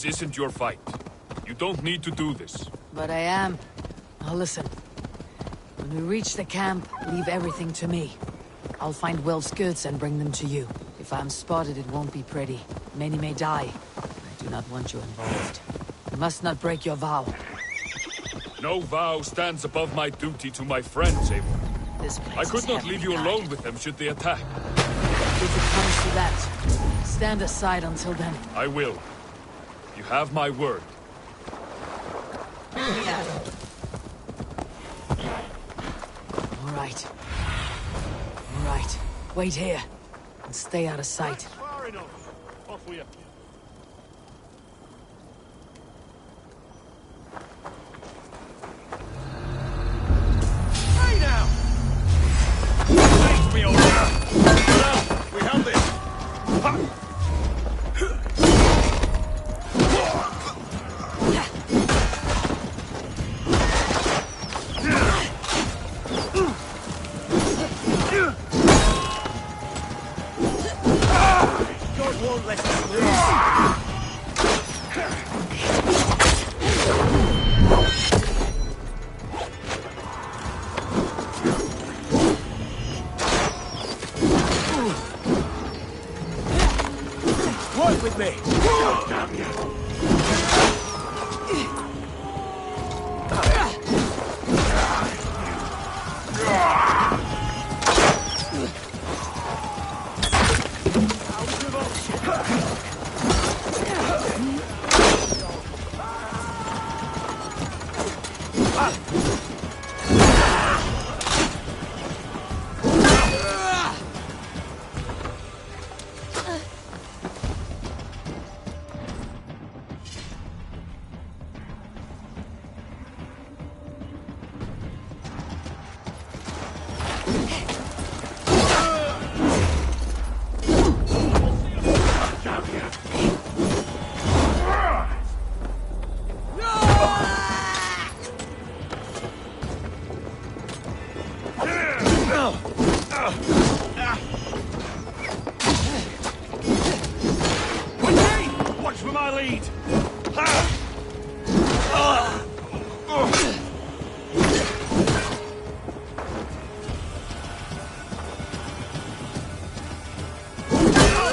This isn't your fight. You don't need to do this. But I am. Now listen. When we reach the camp, leave everything to me. I'll find Will's goods and bring them to you. If I'm spotted, it won't be pretty. Many may die. I do not want you involved. You must not break your vow. No vow stands above my duty to my friends, Eivor. This place I could is not leave you heavily alone guarded. with them should they attack. If it comes to that, stand aside until then. I will. You have my word. All right. All right. Wait here. And stay out of sight. Far enough. Off with you. Hey now! Thanks me over. Now, we have this. Ha! God won't let us lose. Work with me. Damn you. Watch for my lead.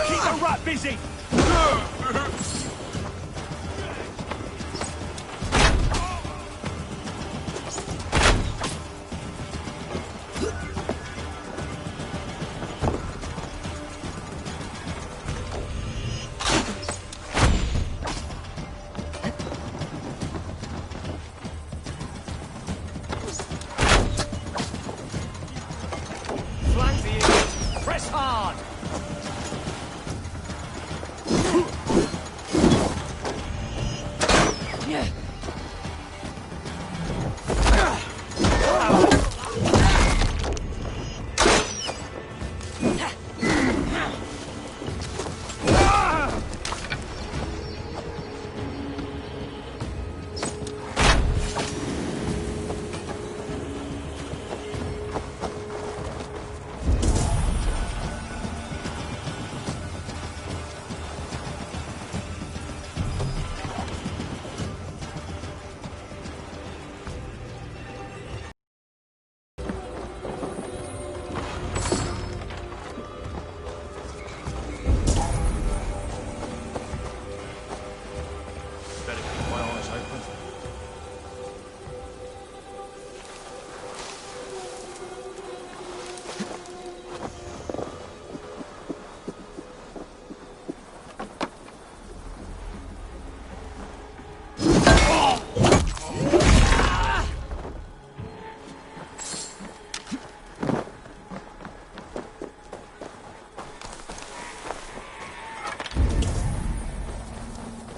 Keep the rat busy. Flank the east. Press hard. Better keep my eyes open.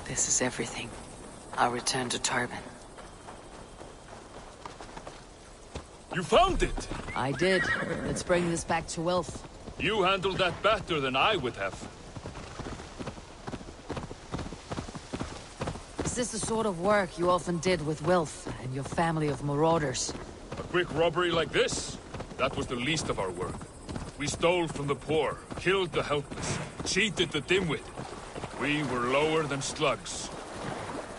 This is everything. I'll return to Tarban. You found it! I did. Let's bring this back to Wilf. You handled that better than I would have. Is this the sort of work you often did with Wilf and your family of marauders? A quick robbery like this? That was the least of our work. We stole from the poor, killed the helpless, cheated the dimwit. We were lower than slugs.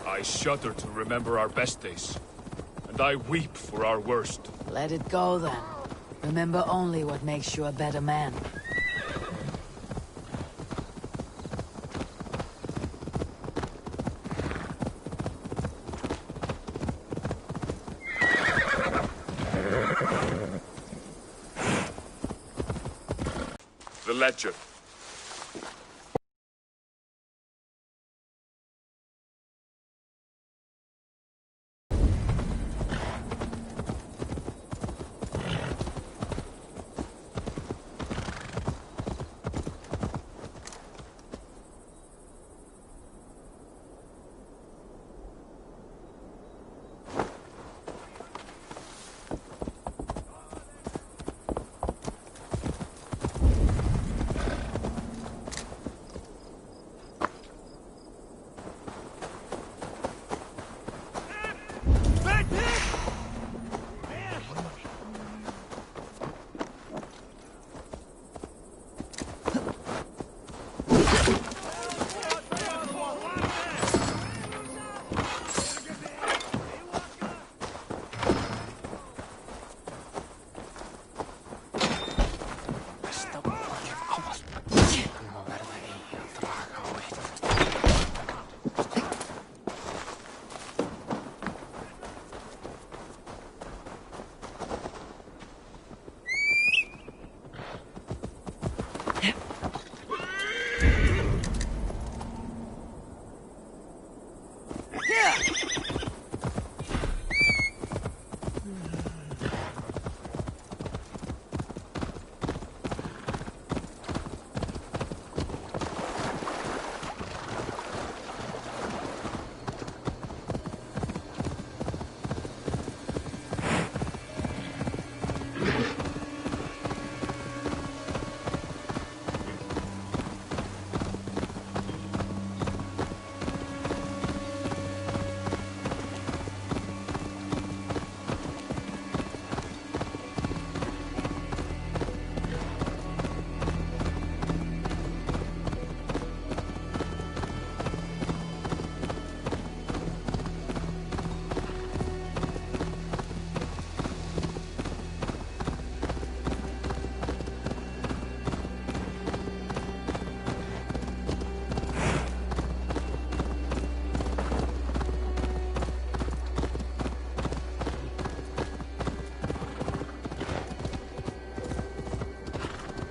I shudder to remember our best days, and I weep for our worst. Let it go then. Remember only what makes you a better man. The ledger.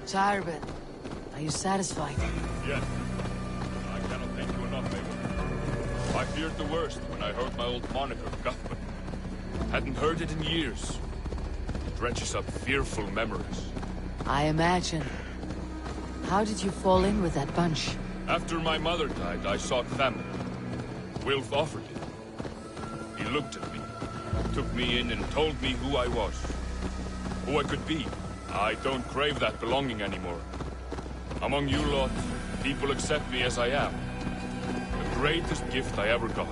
Tarbin, are you satisfied? Yes. I cannot thank you enough, Abel. I feared the worst when I heard my old moniker, Guthman. Hadn't heard it in years. It dredges up fearful memories. I imagine. How did you fall in with that bunch? After my mother died, I sought family. Wilf offered it. He looked at me, took me in and told me who I was. Who I could be. I don't crave that belonging anymore. Among you lot, people accept me as I am. The greatest gift I ever got.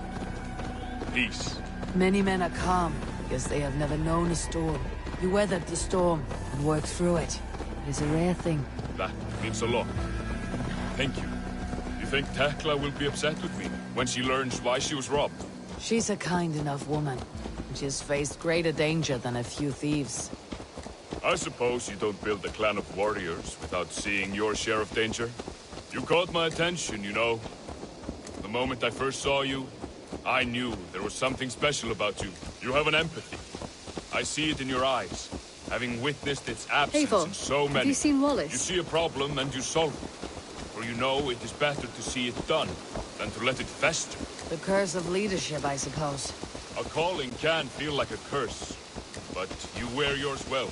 Peace. Many men are calm, because they have never known a storm. You weathered the storm, and worked through it. It is a rare thing. That means a lot. Thank you. You think Tekla will be upset with me, when she learns why she was robbed? She's a kind enough woman. And she has faced greater danger than a few thieves. I suppose you don't build a clan of warriors without seeing your share of danger. You caught my attention, you know. The moment I first saw you, I knew there was something special about you. You have an empathy. I see it in your eyes, having witnessed its absence Eivor, in so many. have you seen Wallace? You see a problem and you solve it. For you know it is better to see it done than to let it fester. The curse of leadership, I suppose. A calling can feel like a curse, but you wear yours well.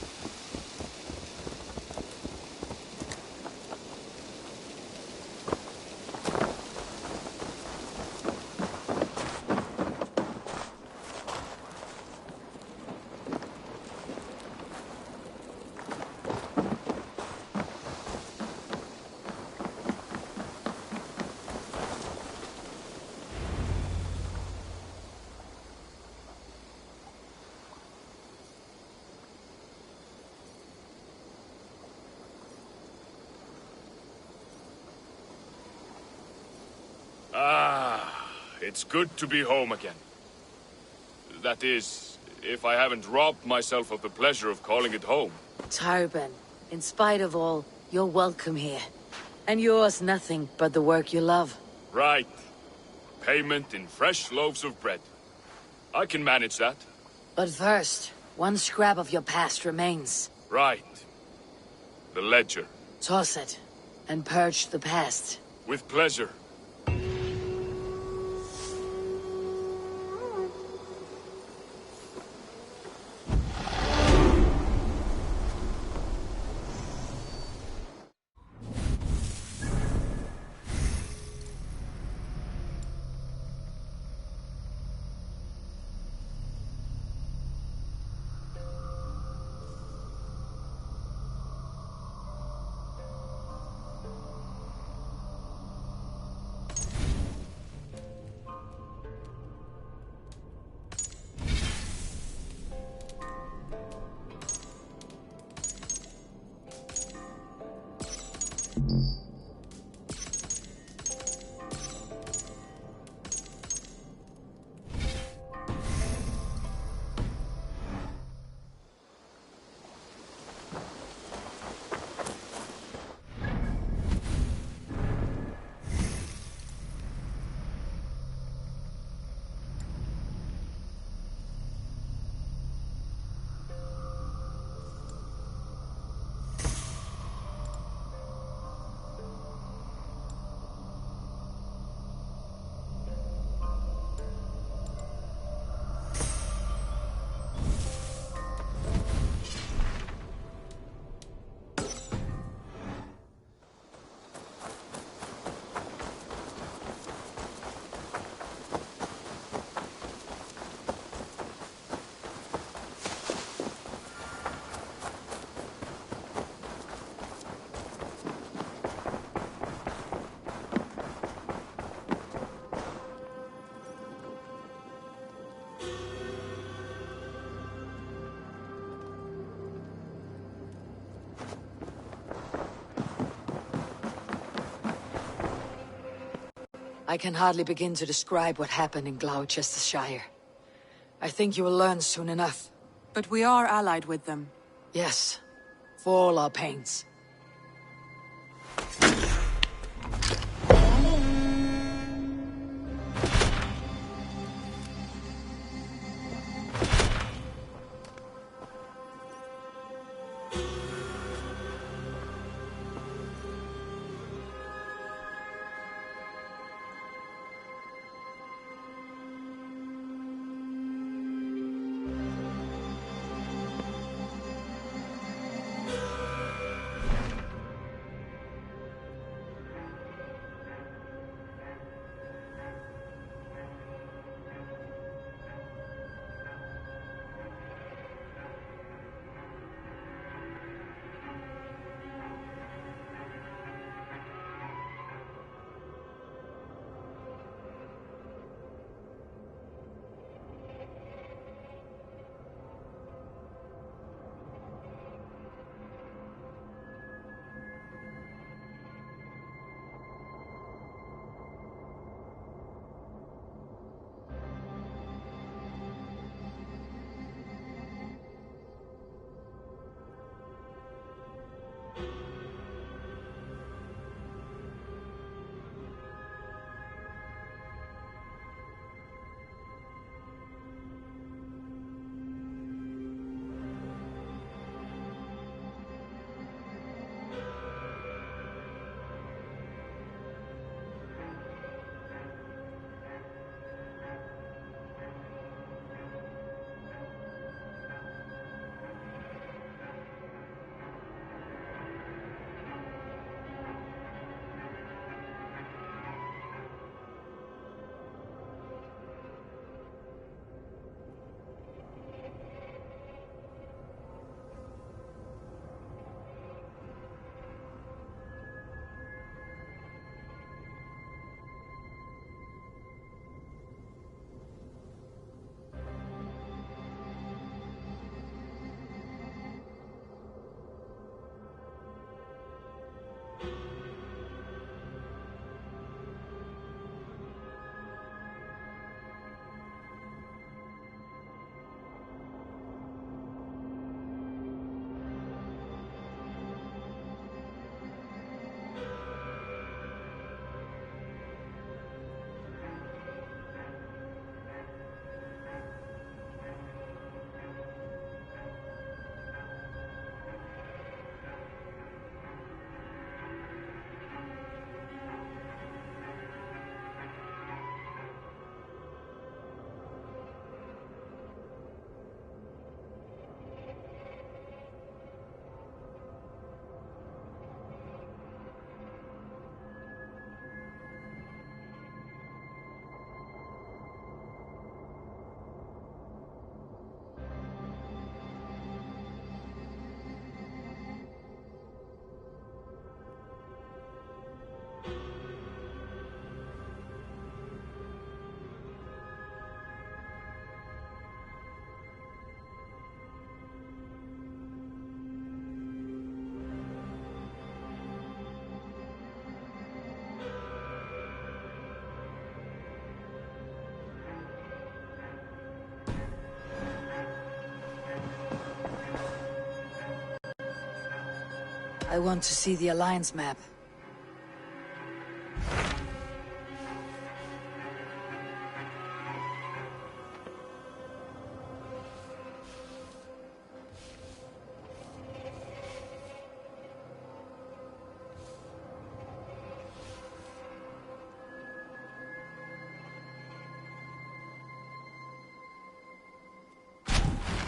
It's good to be home again. That is, if I haven't robbed myself of the pleasure of calling it home. Tarban, in spite of all, you're welcome here. And yours nothing but the work you love. Right. Payment in fresh loaves of bread. I can manage that. But first, one scrap of your past remains. Right. The ledger. Toss it, and purge the past. With pleasure. I can hardly begin to describe what happened in Gloucestershire. I think you will learn soon enough. But we are allied with them. Yes, for all our pains. I want to see the Alliance map.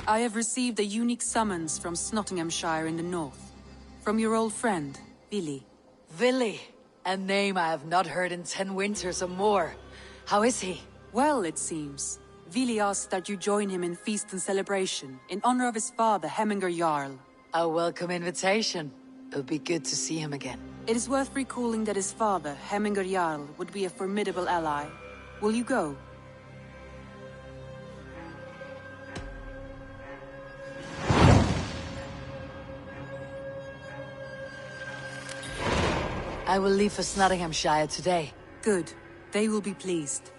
I have received a unique summons from Nottinghamshire in the north. From your old friend, Billy. Villy, a name I have not heard in 10 winters or more. How is he? Well, it seems. Vili asked that you join him in feast and celebration, in honor of his father, Hemminger Jarl. A welcome invitation. It'll be good to see him again. It is worth recalling that his father, Hemminger Jarl, would be a formidable ally. Will you go? I will leave for Nottinghamshire today. Good. They will be pleased.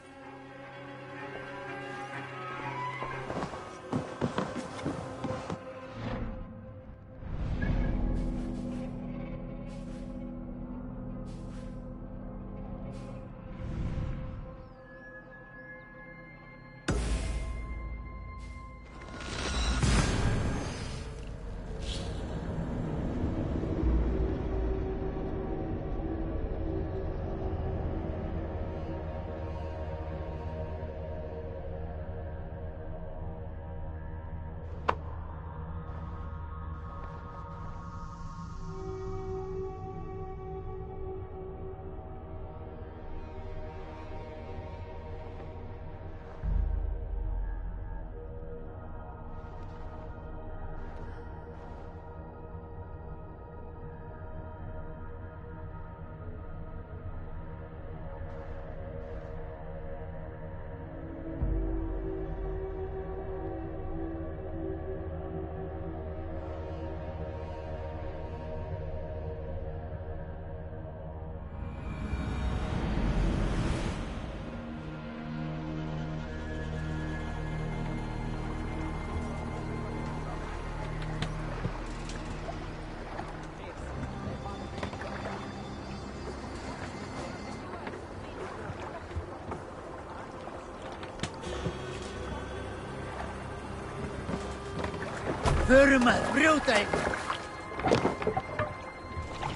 Burma, Brute!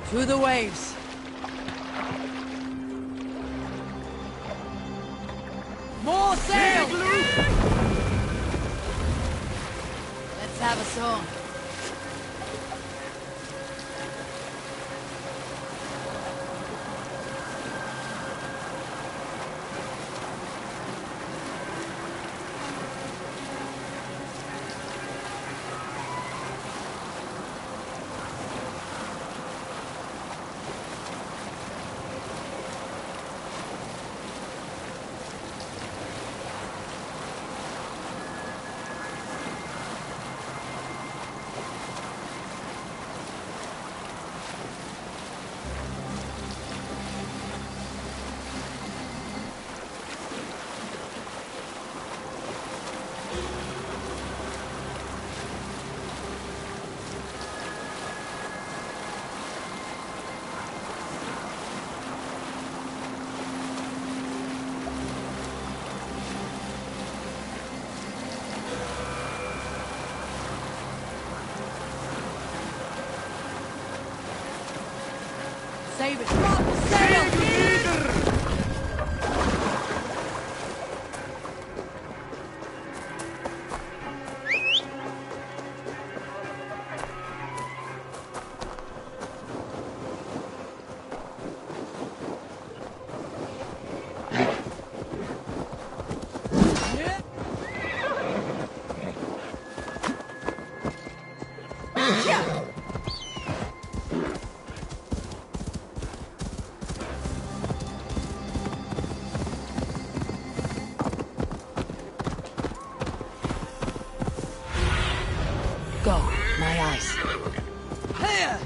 Through the waves. More sail! Let's have a song. Save it! Sail! Go, my eyes. Here!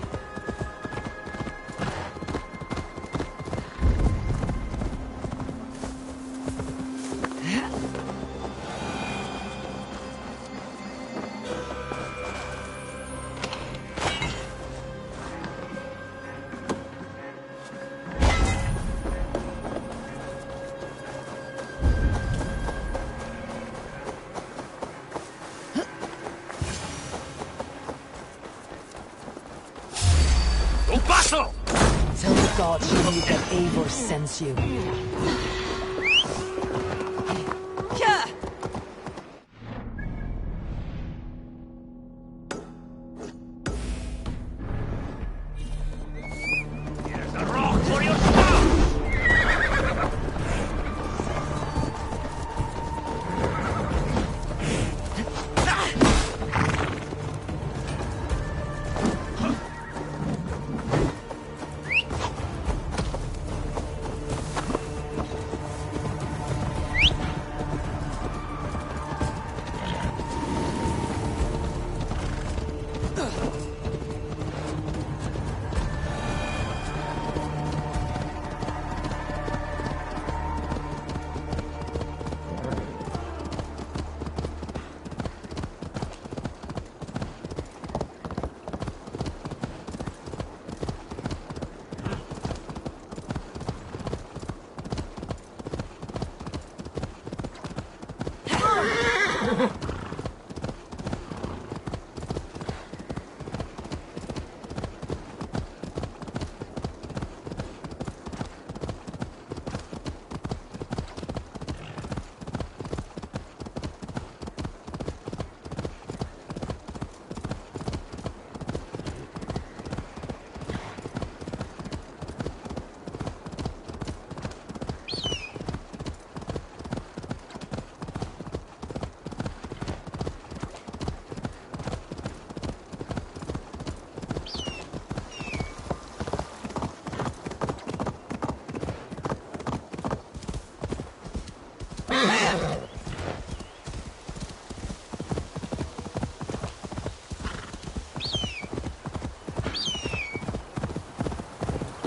thought you knew that Eivor sends you.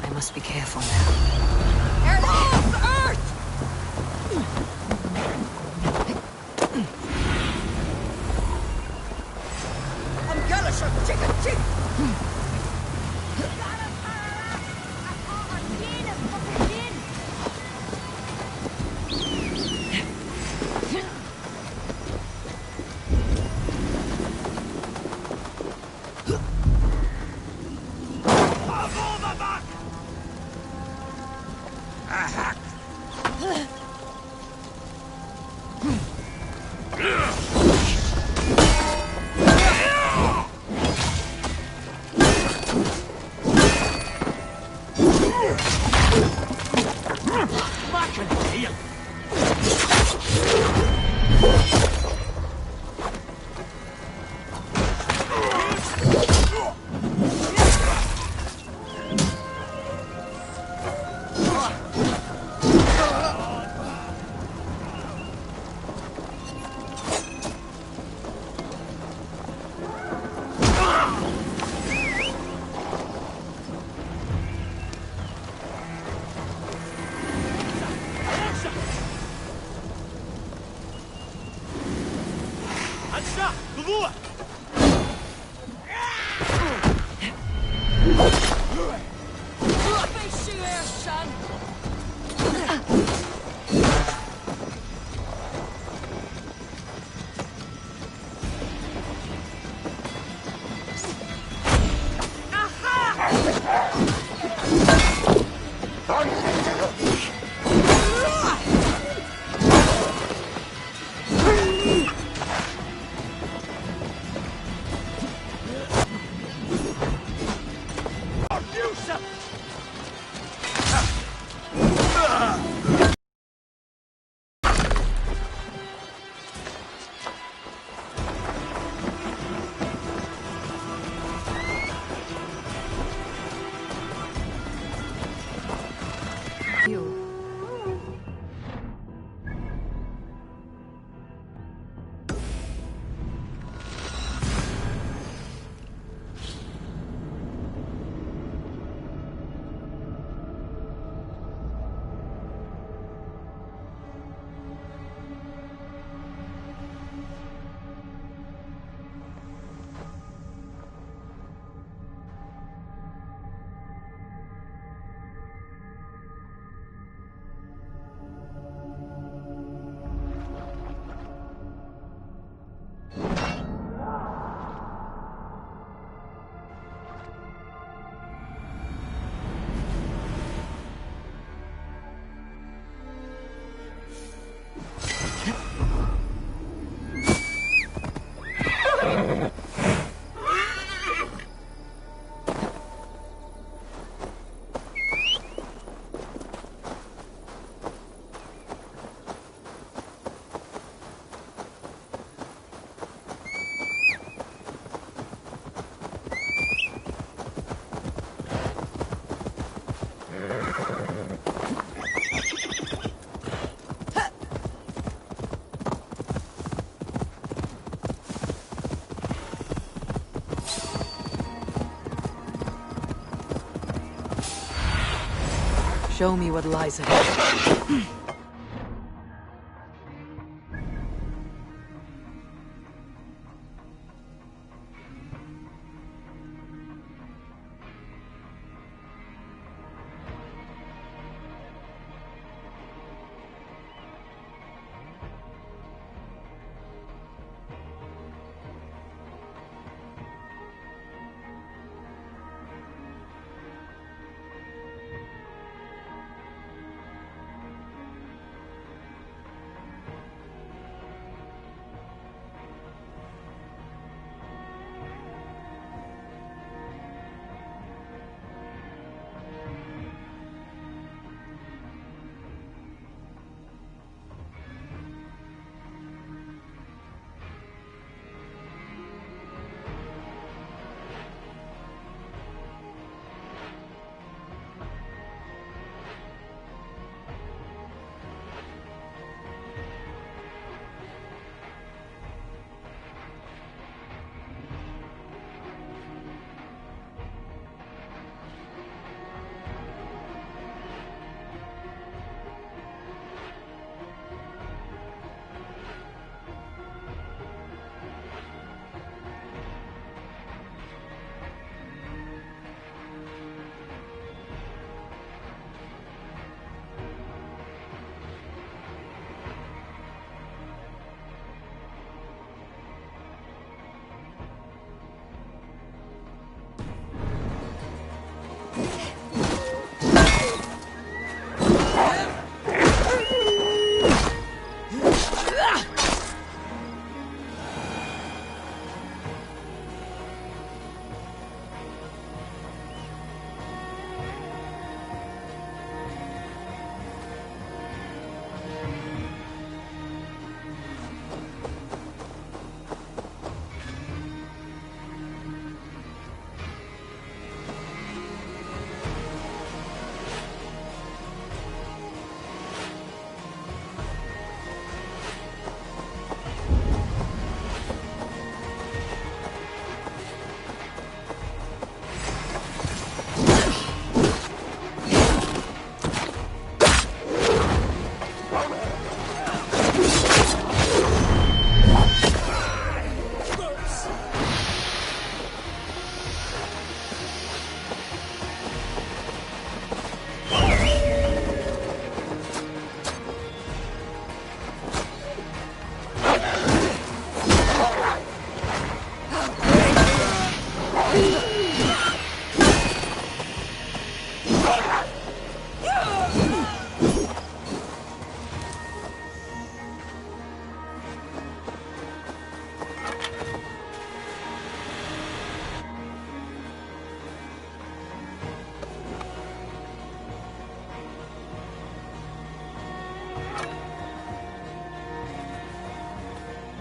I must be careful now. Show me what lies ahead.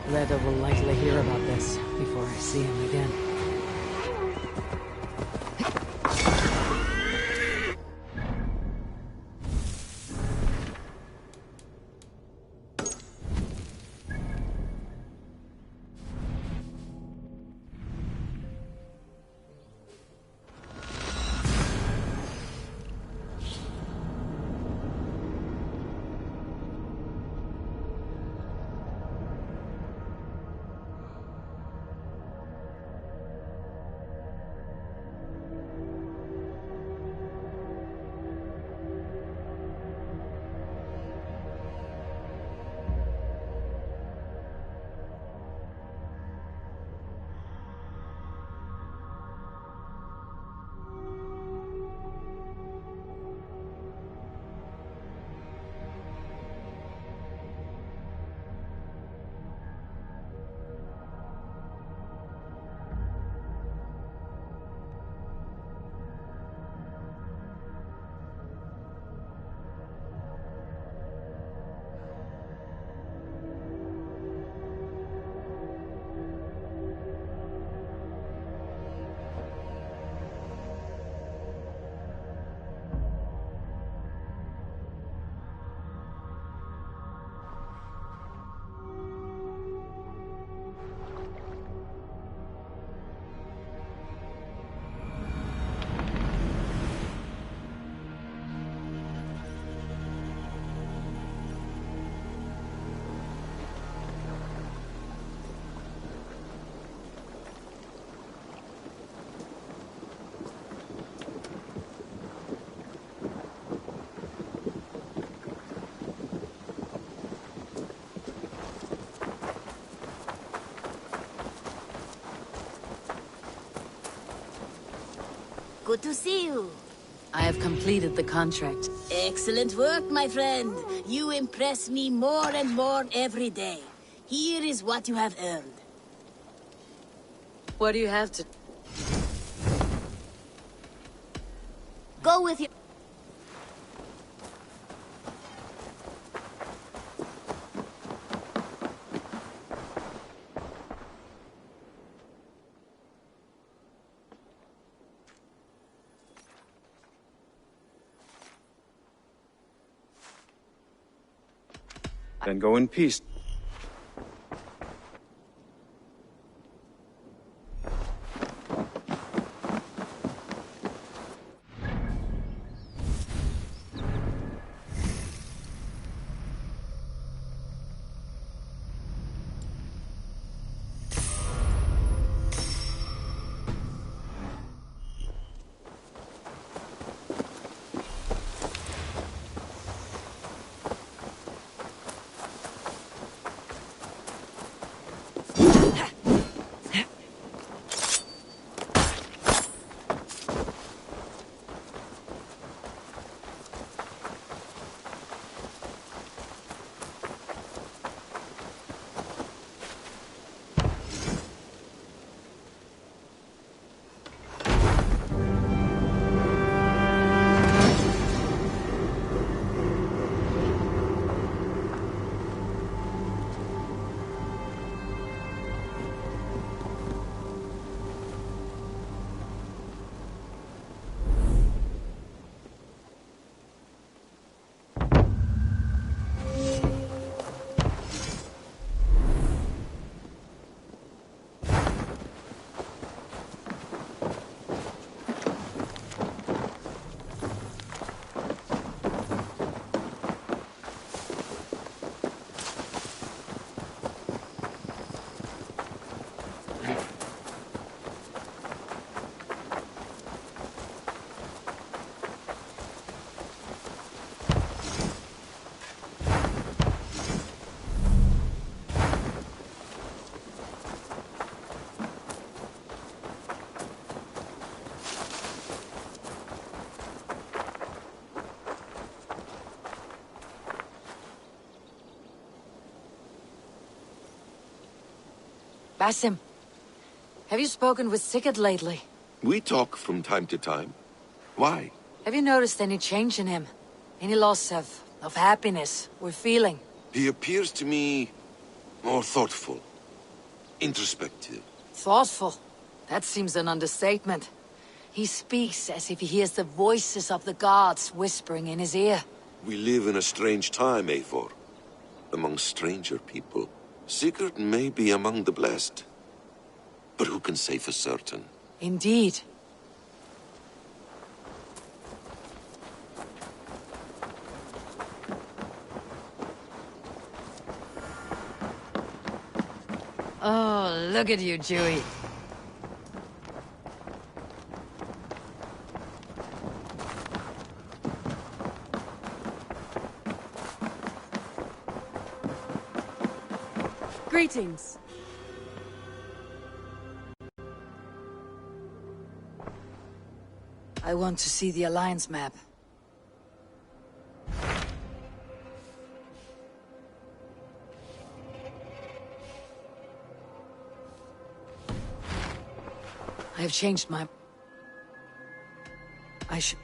Reda will likely hear about this before I see him again. Good to see you. I have completed the contract. Excellent work, my friend. You impress me more and more every day. Here is what you have earned. What do you have to... Go with your... Then go in peace. Basim, have you spoken with Sigurd lately? We talk from time to time. Why? Have you noticed any change in him? Any loss of happiness or feeling? He appears to me more thoughtful, introspective. Thoughtful? That seems an understatement. He speaks as if he hears the voices of the gods whispering in his ear. We live in a strange time, Eivor. Among stranger people. Sigurd may be among the blessed. But who can say for certain? Indeed. Oh, look at you, Dewey. Greetings. I want to see the Alliance map. I have changed my... I should...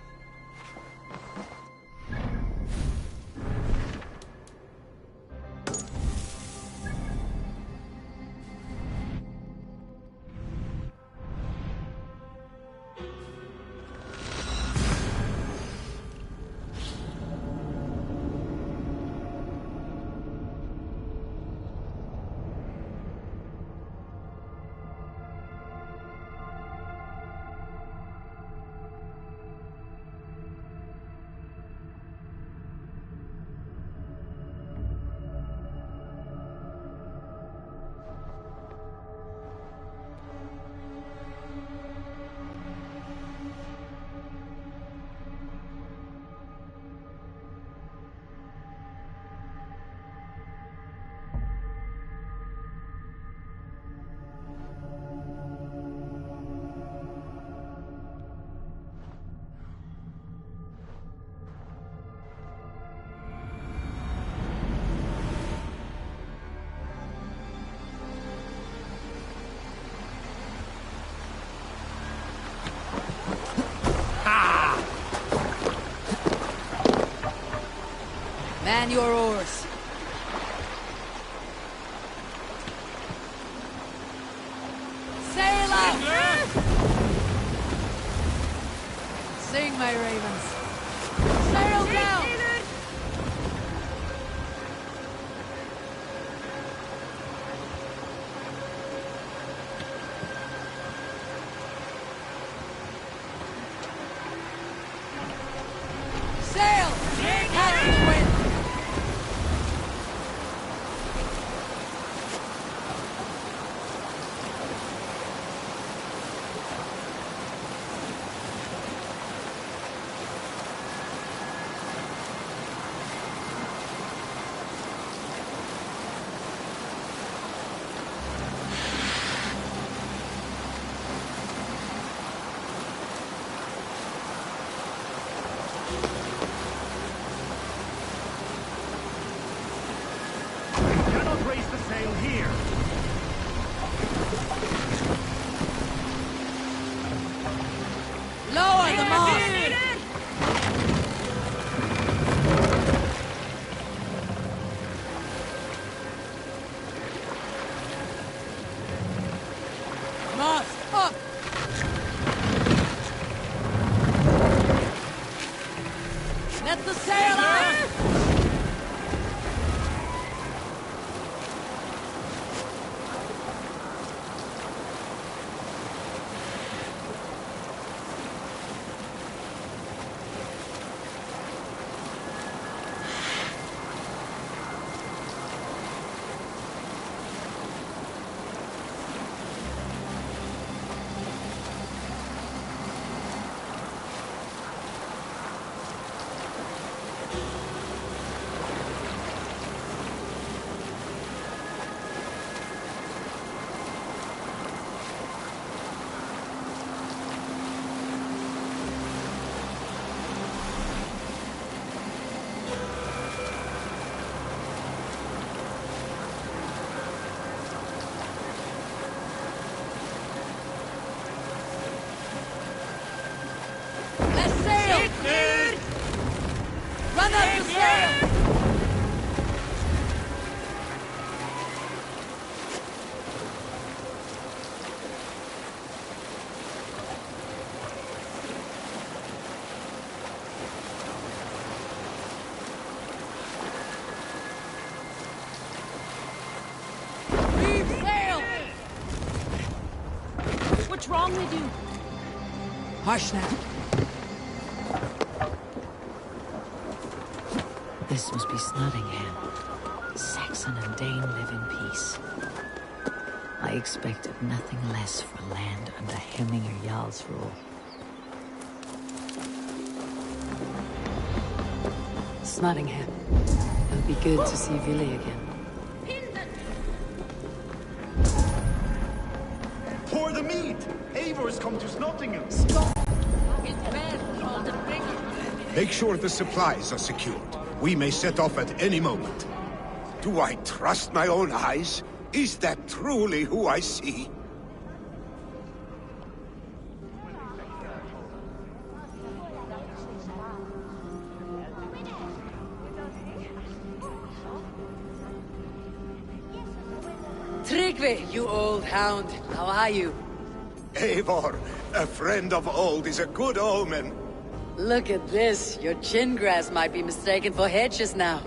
Man your oars. Sail out! Sing, my ravens. Sail down! Sail! Catch the wind! Cannot raise the sail here. Lower the mast! Mast up! Let the sail out! Let's sail! Run up the sail! Reef sail! What's wrong with you? Hush now. This must be Snottingham. Saxon and Dane live in peace. I expected nothing less for land under Hemminger Jarl's rule. Snottingham. It'll be good to see Vili again. Pour the meat! Eivor's come to Snottingham. Make sure the supplies are secured. We may set off at any moment. Do I trust my own eyes? Is that truly who I see? Tryggvi, you old hound. How are you? Eivor, a friend of old is a good omen. Look at this. Your chin grass might be mistaken for hedges now.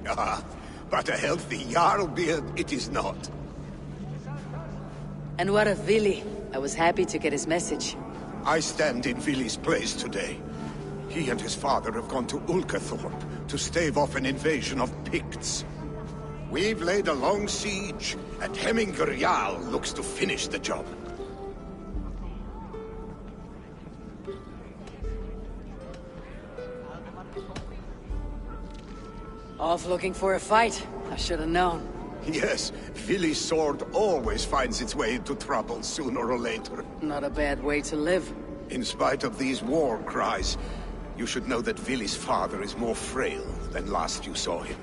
Ah, but a healthy Jarl beard it is not. And what of Vili? I was happy to get his message. I stand in Vili's place today. He and his father have gone to Ulkathorpe to stave off an invasion of Picts. We've laid a long siege, and Hemminger Jarl looks to finish the job. Off looking for a fight. I should have known. Yes, Vili's sword always finds its way into trouble sooner or later. Not a bad way to live. In spite of these war cries, you should know that Vili's father is more frail than last you saw him.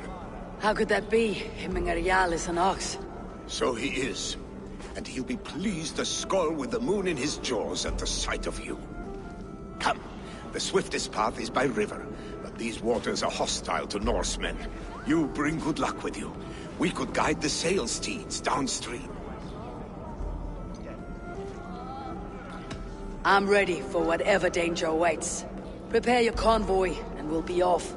How could that be? Hemminger Jarl is an ox. So he is. And he'll be pleased to skull with the moon in his jaws at the sight of you. Come, the swiftest path is by river, but These waters are hostile to Norsemen. You bring good luck with you. We could guide the sail steeds downstream. I'm ready for whatever danger awaits. Prepare your convoy, and we'll be off.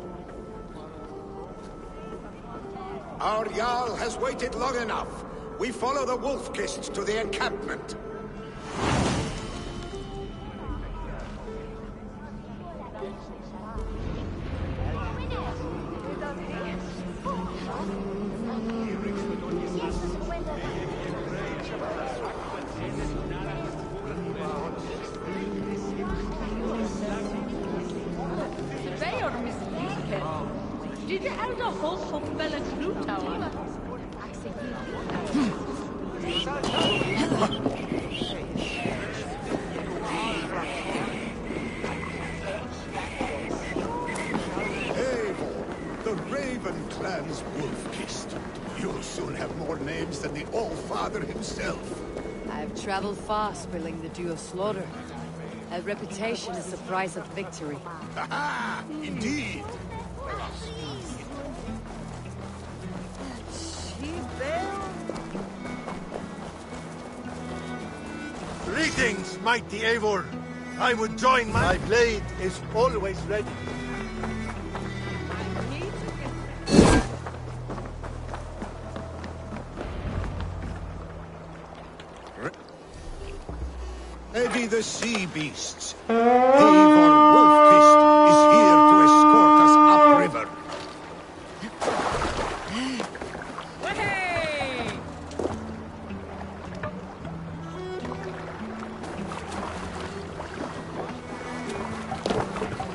Our Jarl has waited long enough. We follow the Wolf-Kist to the encampment. Did you have the whole Hochwelle crew tower? Eivor, the Raven clan's Wolf-Kist. You'll soon have more names than the All-Father himself. I've traveled far, spilling the dew of slaughter. A reputation is the price of victory. Ha-ha! Indeed! Greetings, mighty Eivor. I would join my blade is always ready. Ready the sea beasts. Eivor Wolf-Kist is here to escort us upriver.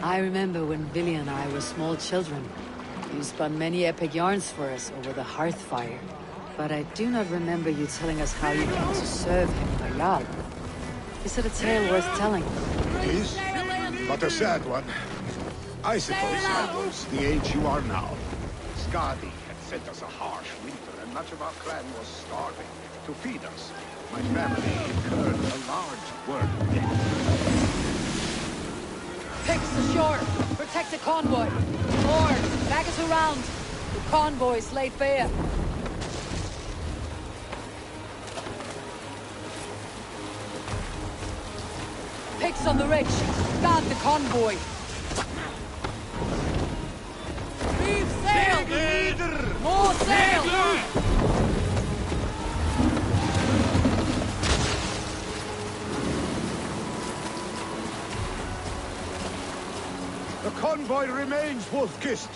I remember when Billy and I were small children. You spun many epic yarns for us over the hearth fire. But I do not remember you telling us how you came to serve him, Jarl. Is it a tale worth telling? It is, but a sad one. I suppose I was the age you are now. Skadi had sent us a harsh winter, and much of our clan was starving. To feed us, my family incurred a large worm debt. Picks ashore! Protect the convoy! Lord, back us around! The convoy's laid bare! Picks on the ridge! Guard the convoy! Reef sail! More sail! The convoy remains, Wolf-Kist.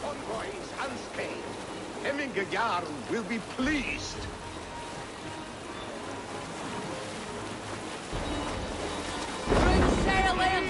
Convoy is unscathed. Hemminger Jarl will be pleased. Bring sail in!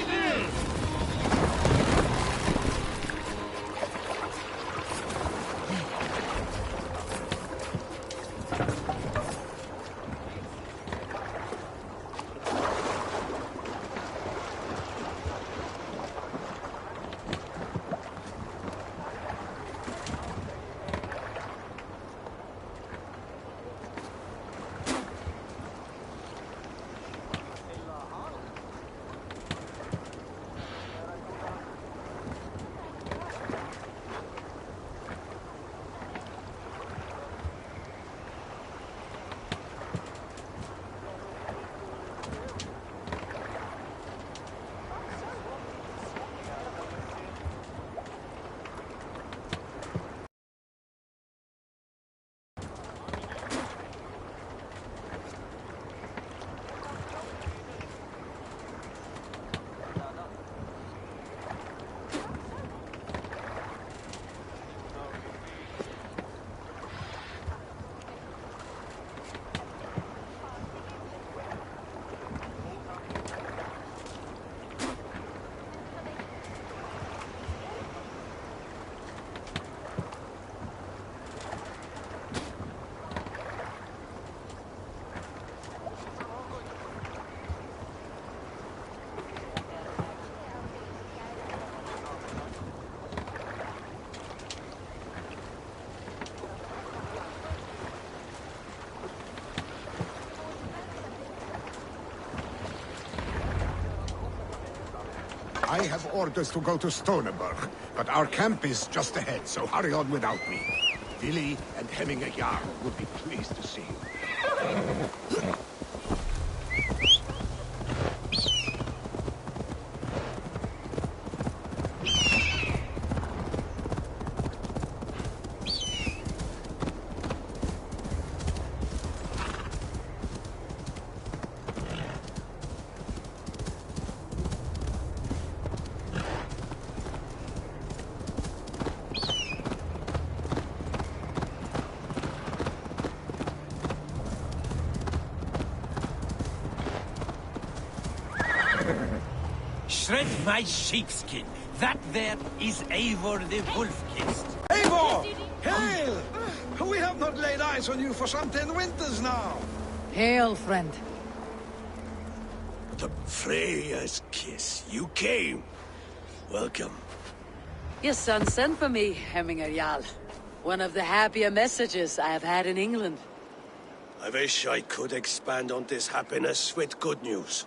I have orders to go to Stoneberg, but our camp is just ahead, so hurry on without me. Willy and Hemminger Jarl would be pleased to see you. Shred my sheepskin. That there is Eivor the Wolf-Kissed. Eivor! Hail! We have not laid eyes on you for some 10 winters now. Hail, friend. The Freya's kiss. You came. Welcome. Your son sent for me, Hemminger Jarl. One of the happier messages I have had in England. I wish I could expand on this happiness with good news.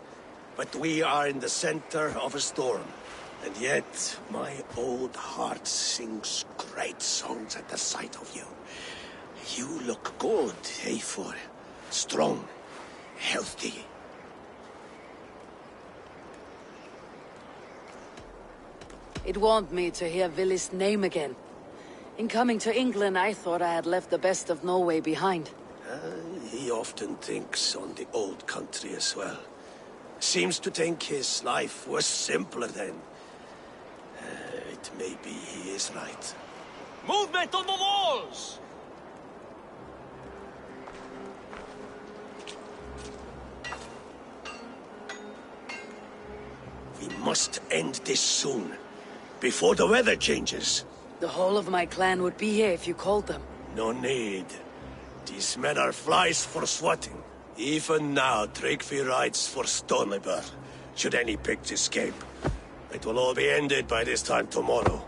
But we are in the center of a storm. And yet, my old heart sings great songs at the sight of you. You look good, Eivor. Strong, healthy. It warmed me to hear Willy's name again. In coming to England, I thought I had left the best of Norway behind. He often thinks on the old country as well. Seems to think his life was simpler then. It may be he is right. Movement on the walls! We must end this soon, before the weather changes. The whole of my clan would be here if you called them. No need. These men are flies for swatting. Even now, Tryggvi rides for Stoneberg, should any Picts escape. It will all be ended by this time tomorrow.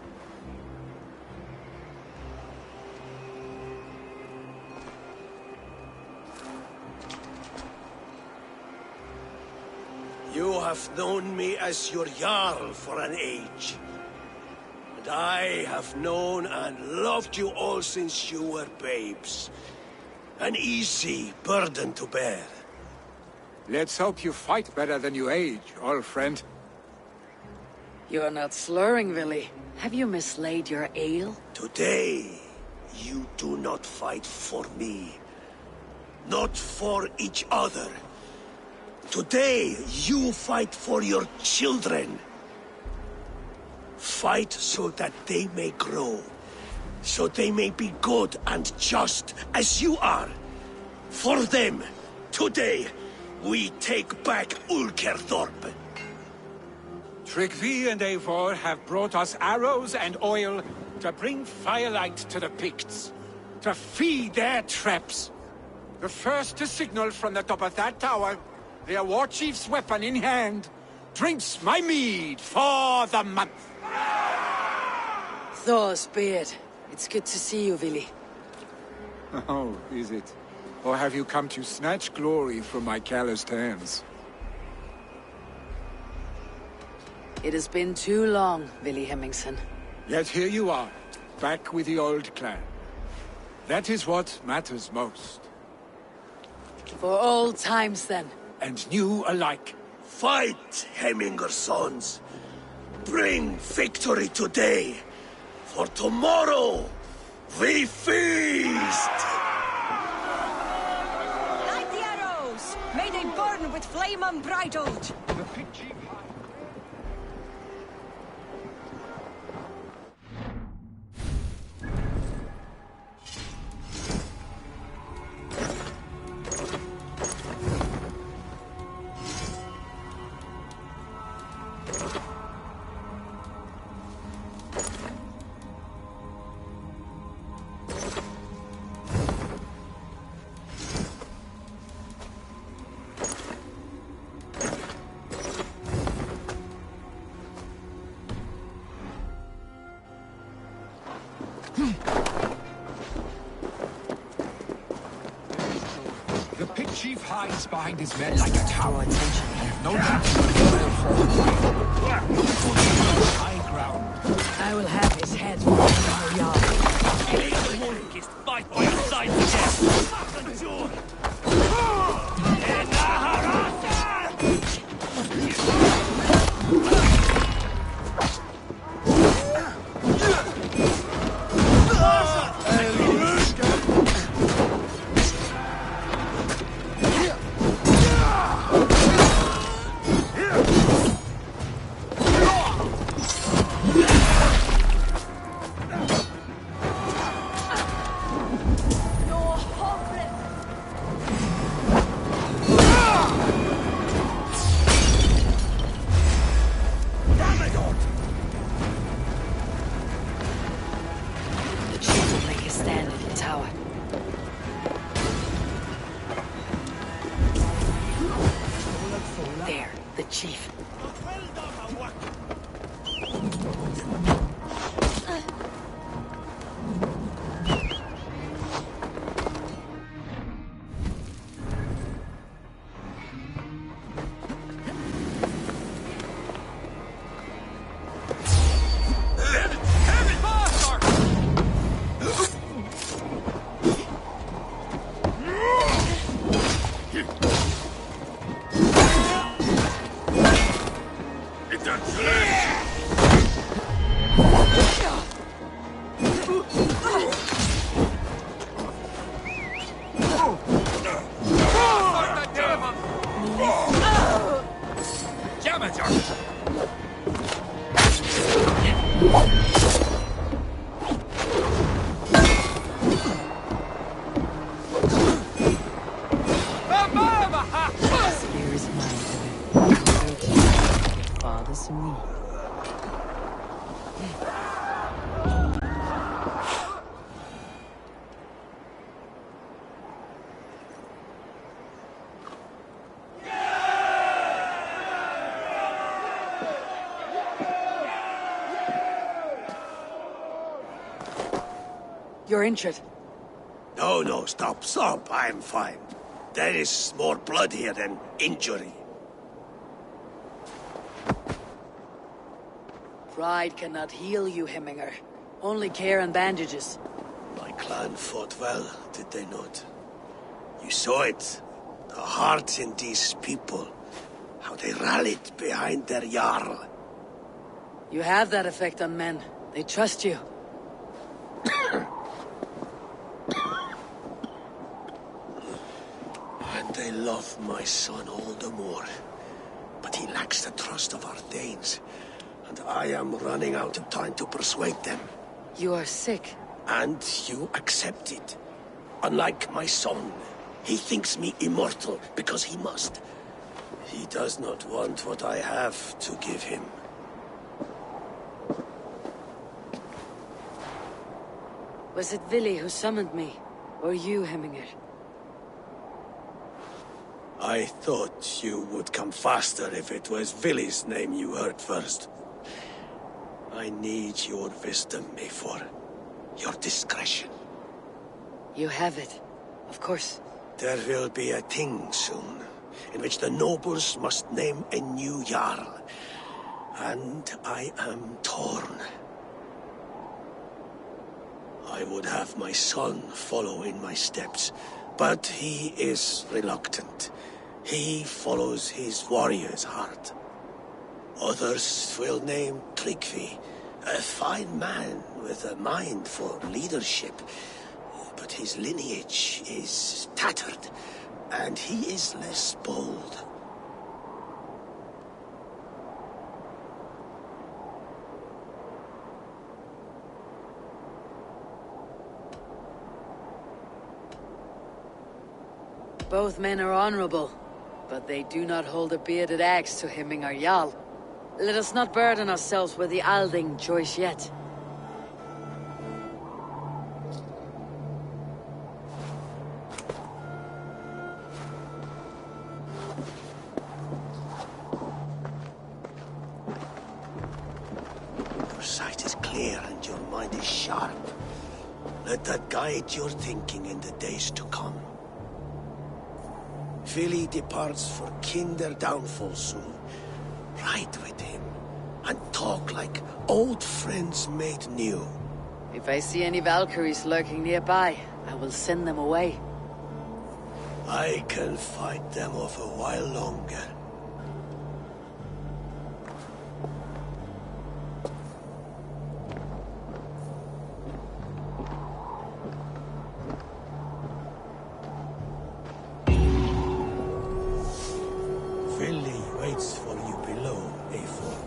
You have known me as your Jarl for an age. And I have known and loved you all since you were babes. An easy burden to bear. Let's hope you fight better than you age, old friend. You're not slurring, Willy. Have you mislaid your ale? Today, you do not fight for me. Not for each other. Today, you fight for your children. Fight so that they may grow. So they may be good and just as you are. For them, today, we take back Ulkerthorpe. Tryggvi and Eivor have brought us arrows and oil to bring firelight to the Picts, to feed their traps. The first to signal from the top of that tower, their war chief's weapon in hand, drinks my mead for the month. Thor's beard. It's good to see you, Willy. Oh, is it? Or have you come to snatch glory from my calloused hands? It has been too long, Willy Hemmingson. Yet here you are, back with the old clan. That is what matters most. For old times, then. And new alike. Fight, Hemminger sons. Bring victory today. For tomorrow, we feast! Light the arrows! May they burn with flame unbridled! chief hides behind his men like a coward. No doubt he will fall. High ground. I will have his head for the yard. Fight by your side again. Fucking joy. You're injured. No, stop. I'm fine. There is more blood here than injury. Pride cannot heal you, Hemminger. Only care and bandages. My clan fought well, did they not? You saw it. The heart in these people. How they rallied behind their Jarl. You have that effect on men. They trust you. And they love my son all the more. But he lacks the trust of our Danes. And I am running out of time to persuade them. You are sick. And you accept it. Unlike my son, he thinks me immortal because he must. He does not want what I have to give him. Was it Vili who summoned me? Or you, Hemminger? I thought you would come faster if it was Vili's name you heard first. I need your wisdom, Mayfor. Your discretion. You have it. Of course. There will be a thing soon, in which the nobles must name a new Jarl. And I am torn. I would have my son follow in my steps, but he is reluctant. He follows his warrior's heart. Others will name Tryggvi, a fine man with a mind for leadership. But his lineage is tattered, and he is less bold. Both men are honorable, but they do not hold a bearded axe to Hemminger Jarl. Let us not burden ourselves with the Alding choice yet. Your sight is clear and your mind is sharp. Let that guide your thinking in the days to come. Vili departs for kinder downfall soon. Ride with him, and talk like old friends made new. If I see any Valkyries lurking nearby, I will send them away. I can fight them off a while longer. Vili waits for you below, A4.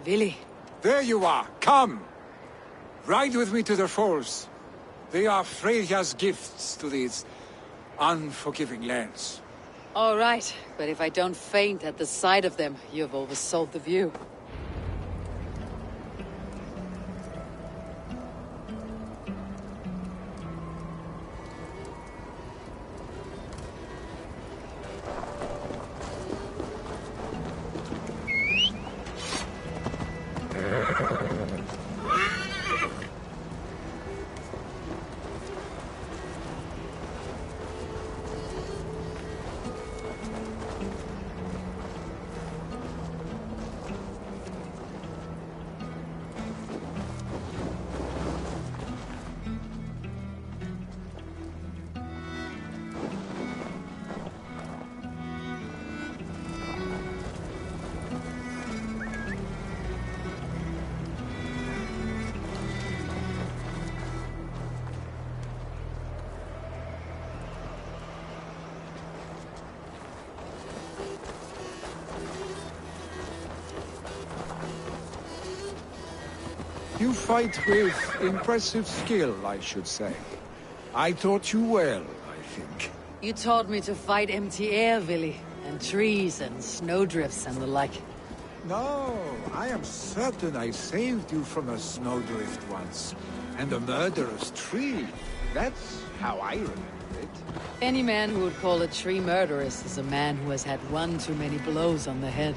Vili. There you are. Come. Ride with me to the falls. They are Freya's gifts to these unforgiving lands. All right, but if I don't faint at the sight of them, you've oversold the view. You fight with impressive skill, I should say. I taught you well, I think. You taught me to fight empty air, Vili, and trees and snowdrifts and the like. No, I am certain I saved you from a snowdrift once, and a murderous tree. That's how I remember it. Any man who would call a tree murderous is a man who has had one too many blows on the head.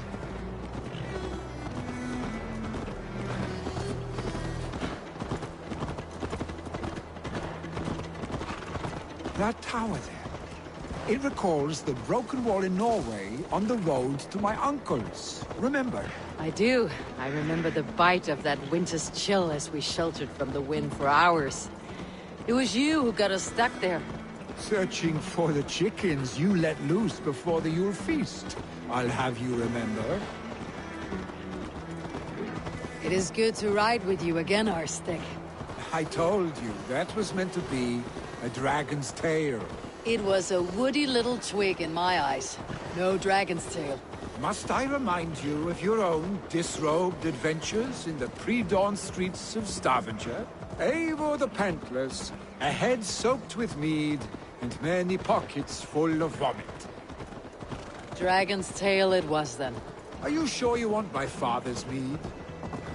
That tower there. It recalls the broken wall in Norway on the road to my uncle's. Remember? I do. I remember the bite of that winter's chill as we sheltered from the wind for hours. It was you who got us stuck there. Searching for the chickens you let loose before the Yule feast. I'll have you remember. It is good to ride with you again, Arstic. I told you, that was meant to be a dragon's tail. It was a woody little twig in my eyes. No dragon's tail. Must I remind you of your own disrobed adventures in the pre-dawn streets of Stavanger? Eivor the Pantless, a head soaked with mead, and many pockets full of vomit. Dragon's tail it was then. Are you sure you want my father's mead?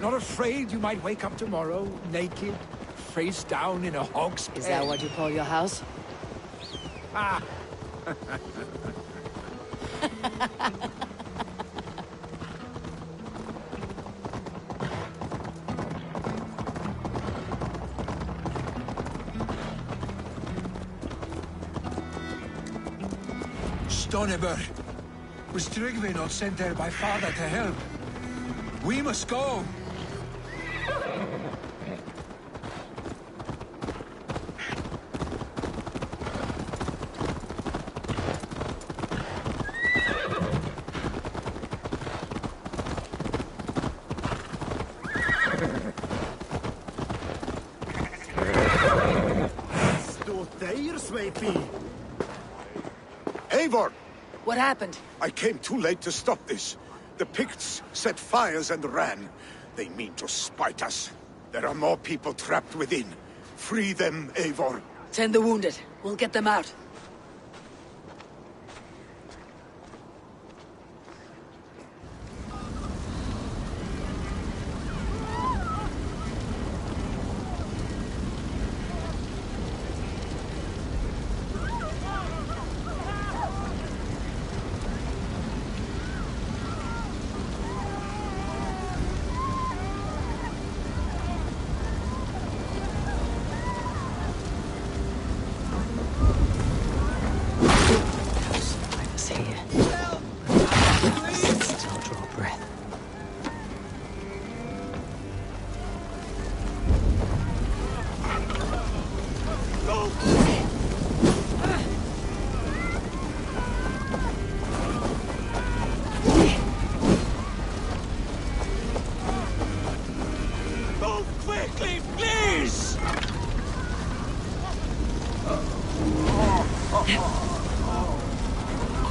Not afraid you might wake up tomorrow, naked, face down in a hog's pen? Is that what you call your house? Ah! Stoneber. Was Tryggvi not sent there by father to help? We must go! Eivor! What happened? I came too late to stop this. The Picts set fires and ran. They mean to spite us. There are more people trapped within. Free them, Eivor. Tend the wounded. We'll get them out.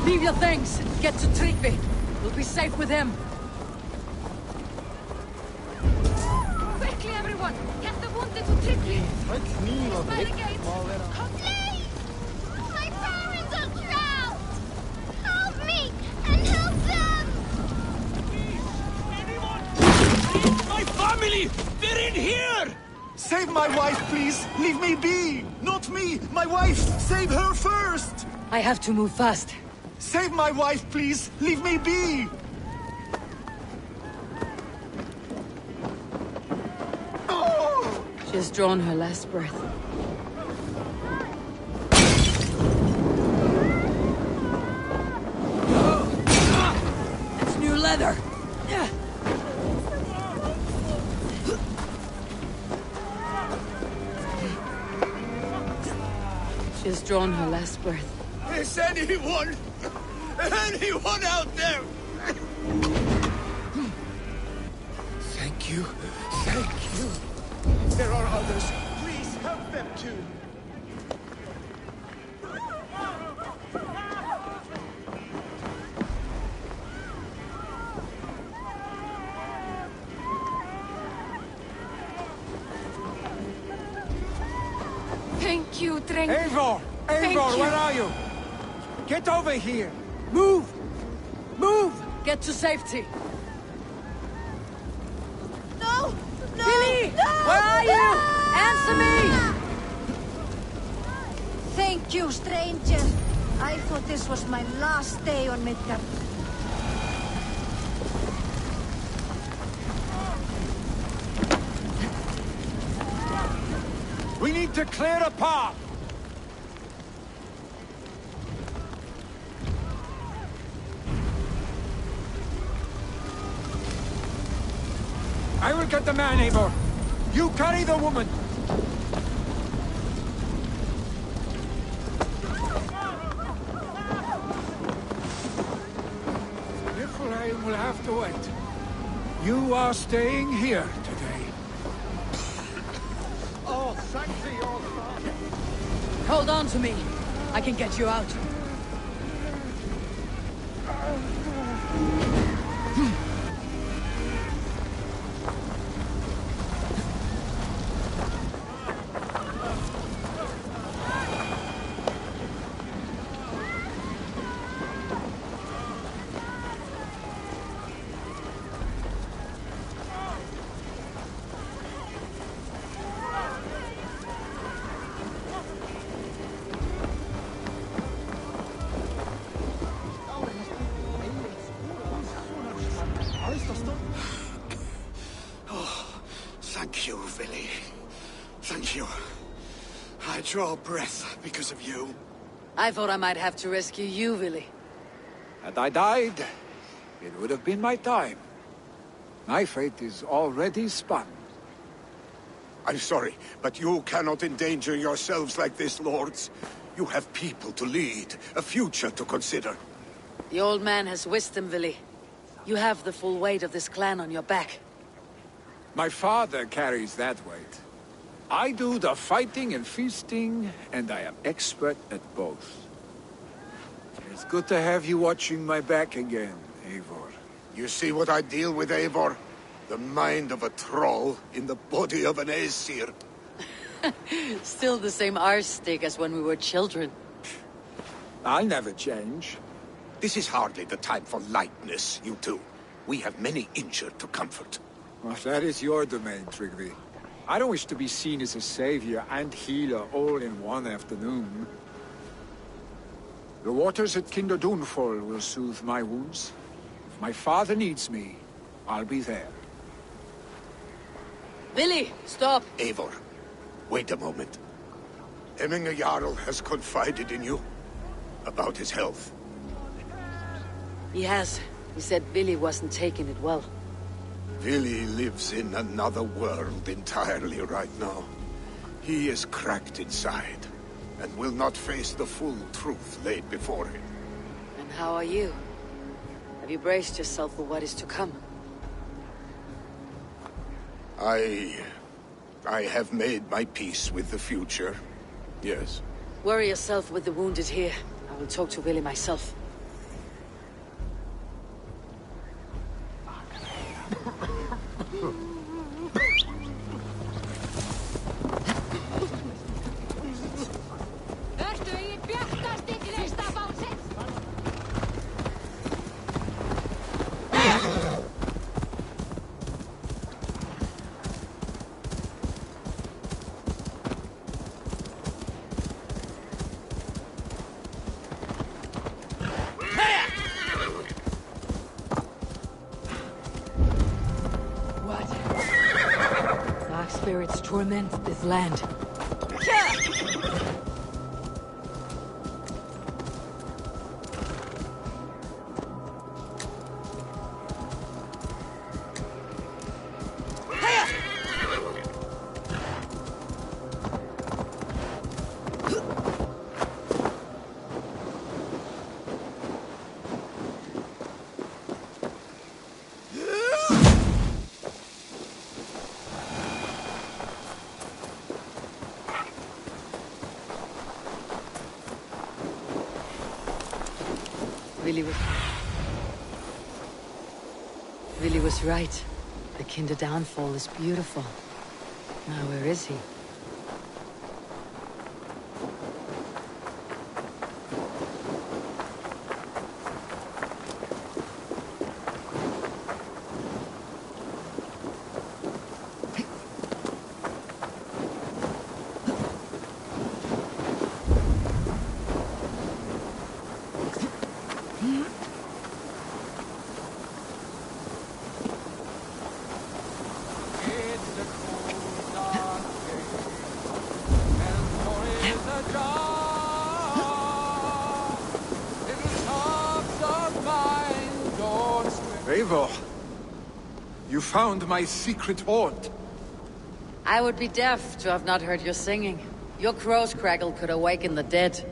Leave your things. Get to Tryggvi. We'll be safe with him. Quickly, everyone! Get the wounded to Tryggvi! By the gate! Please! My parents are drowned! Help me and help them! My family! They're in here! Save my wife, please! Leave me be! Not me! My wife! Save her first! I have to move fast. Save my wife, please! Leave me be! Oh! She has drawn her last breath. It's new leather! She has drawn her last breath. Is anyone out there? Thank you. Thank you. There are others. Please help them too. Thank you, Dreng. Eivor! Eivor, where are you? Get over here! Move! Move! Get to safety! No! No! Billy! No! Where are you? Answer me! Thank you, stranger. I thought this was my last day on Midgard. We need to clear a path! I will get the man, Eivor. You carry the woman. Niflheim will have to wait. You are staying here today. Oh, thank thee, old father. Hold on to me. I can get you out. Thank you, Vili. Thank you. I draw breath because of you. I thought I might have to rescue you, Willy. Had I died, it would have been my time. My fate is already spun. I'm sorry, but you cannot endanger yourselves like this, lords. You have people to lead, a future to consider. The old man has wisdom, Willy. You have the full weight of this clan on your back. My father carries that weight. I do the fighting and feasting, and I am expert at both. It's good to have you watching my back again, Eivor. You see what I deal with, Eivor? The mind of a troll in the body of an Aesir. Still the same arse stick as when we were children. I'll never change. This is hardly the time for lightness, you two. We have many injured to comfort. Well, that is your domain, Tryggvi. I don't wish to be seen as a savior and healer all in one afternoon. The waters at Kinderdunfall will soothe my wounds. If my father needs me, I'll be there. Vili, stop! Eivor, wait a moment. Hemminger Jarl has confided in you about his health. He has. He said Vili wasn't taking it well. Vili lives in another world entirely right now. He is cracked inside, and will not face the full truth laid before him. And how are you? Have you braced yourself for what is to come? I have made my peace with the future, yes. Worry yourself with the wounded here. I will talk to Vili myself. Spirits torment this land. Vili was right. The Kinder downfall is beautiful. Now where is he? Eivor, you found my secret haunt. I would be deaf to have not heard your singing. Your crow's crackle could awaken the dead.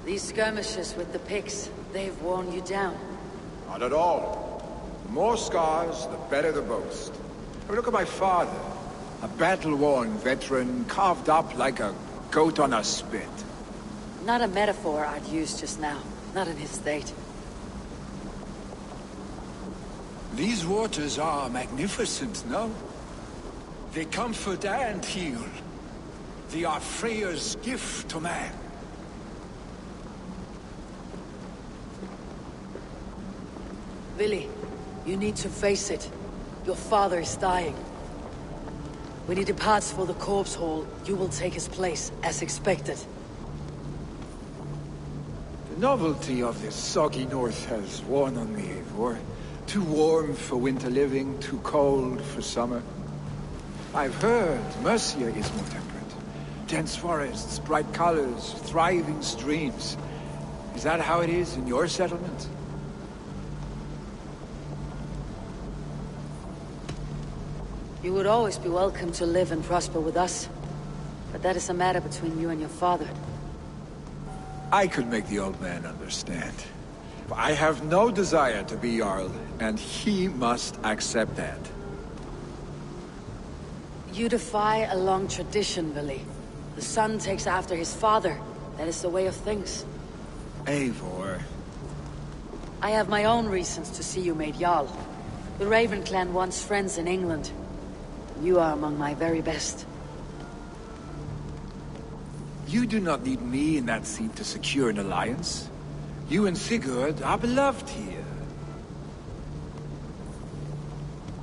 These skirmishes with the Picts, they've worn you down. Not at all. The more scars, the better the boast. I mean, look at my father. A battle-worn veteran, carved up like a goat on a spit. Not a metaphor I'd use just now. Not in his state. These waters are magnificent, no? They comfort and heal. They are Freya's gift to man. Vili, you need to face it. Your father is dying. When he departs for the corpse hall, you will take his place, as expected. The novelty of this soggy north has worn on me, Eivor. Too warm for winter living, too cold for summer. I've heard Mercia is more temperate. Dense forests, bright colors, thriving streams. Is that how it is in your settlement? You would always be welcome to live and prosper with us. But that is a matter between you and your father. I could make the old man understand. I have no desire to be Jarl, and he must accept that. You defy a long tradition, Vili. The son takes after his father. That is the way of things. Eivor... I have my own reasons to see you made Jarl. The Raven clan wants friends in England. You are among my very best. You do not need me in that seat to secure an alliance. You and Sigurd are beloved here.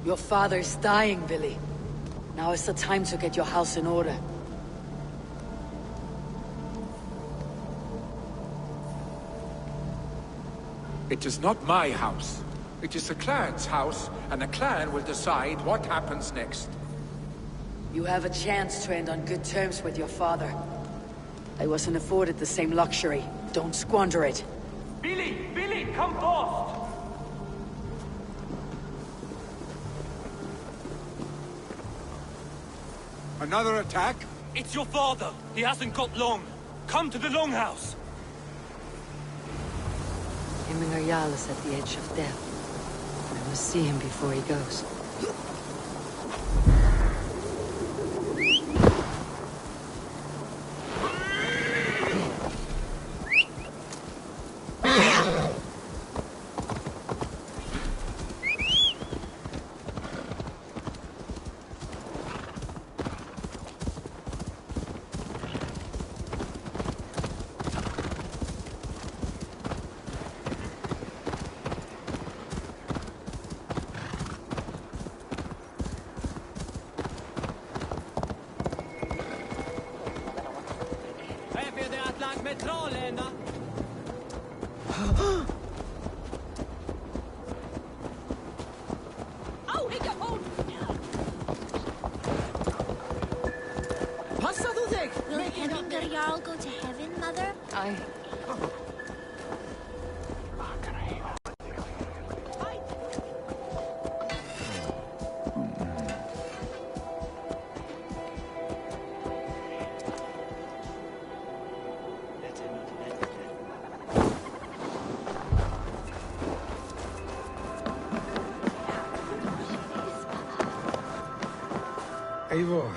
Your father is dying, Vili. Now is the time to get your house in order. It is not my house. It is the clan's house, and the clan will decide what happens next. You have a chance to end on good terms with your father. I wasn't afforded the same luxury. Don't squander it. Billy, come forth! Another attack? It's your father. He hasn't got long. Come to the Longhouse. Hemminger Jarl is at the edge of death. I must see him before he goes. Will Hemminger Jarl go to heaven, Mother? Eivor.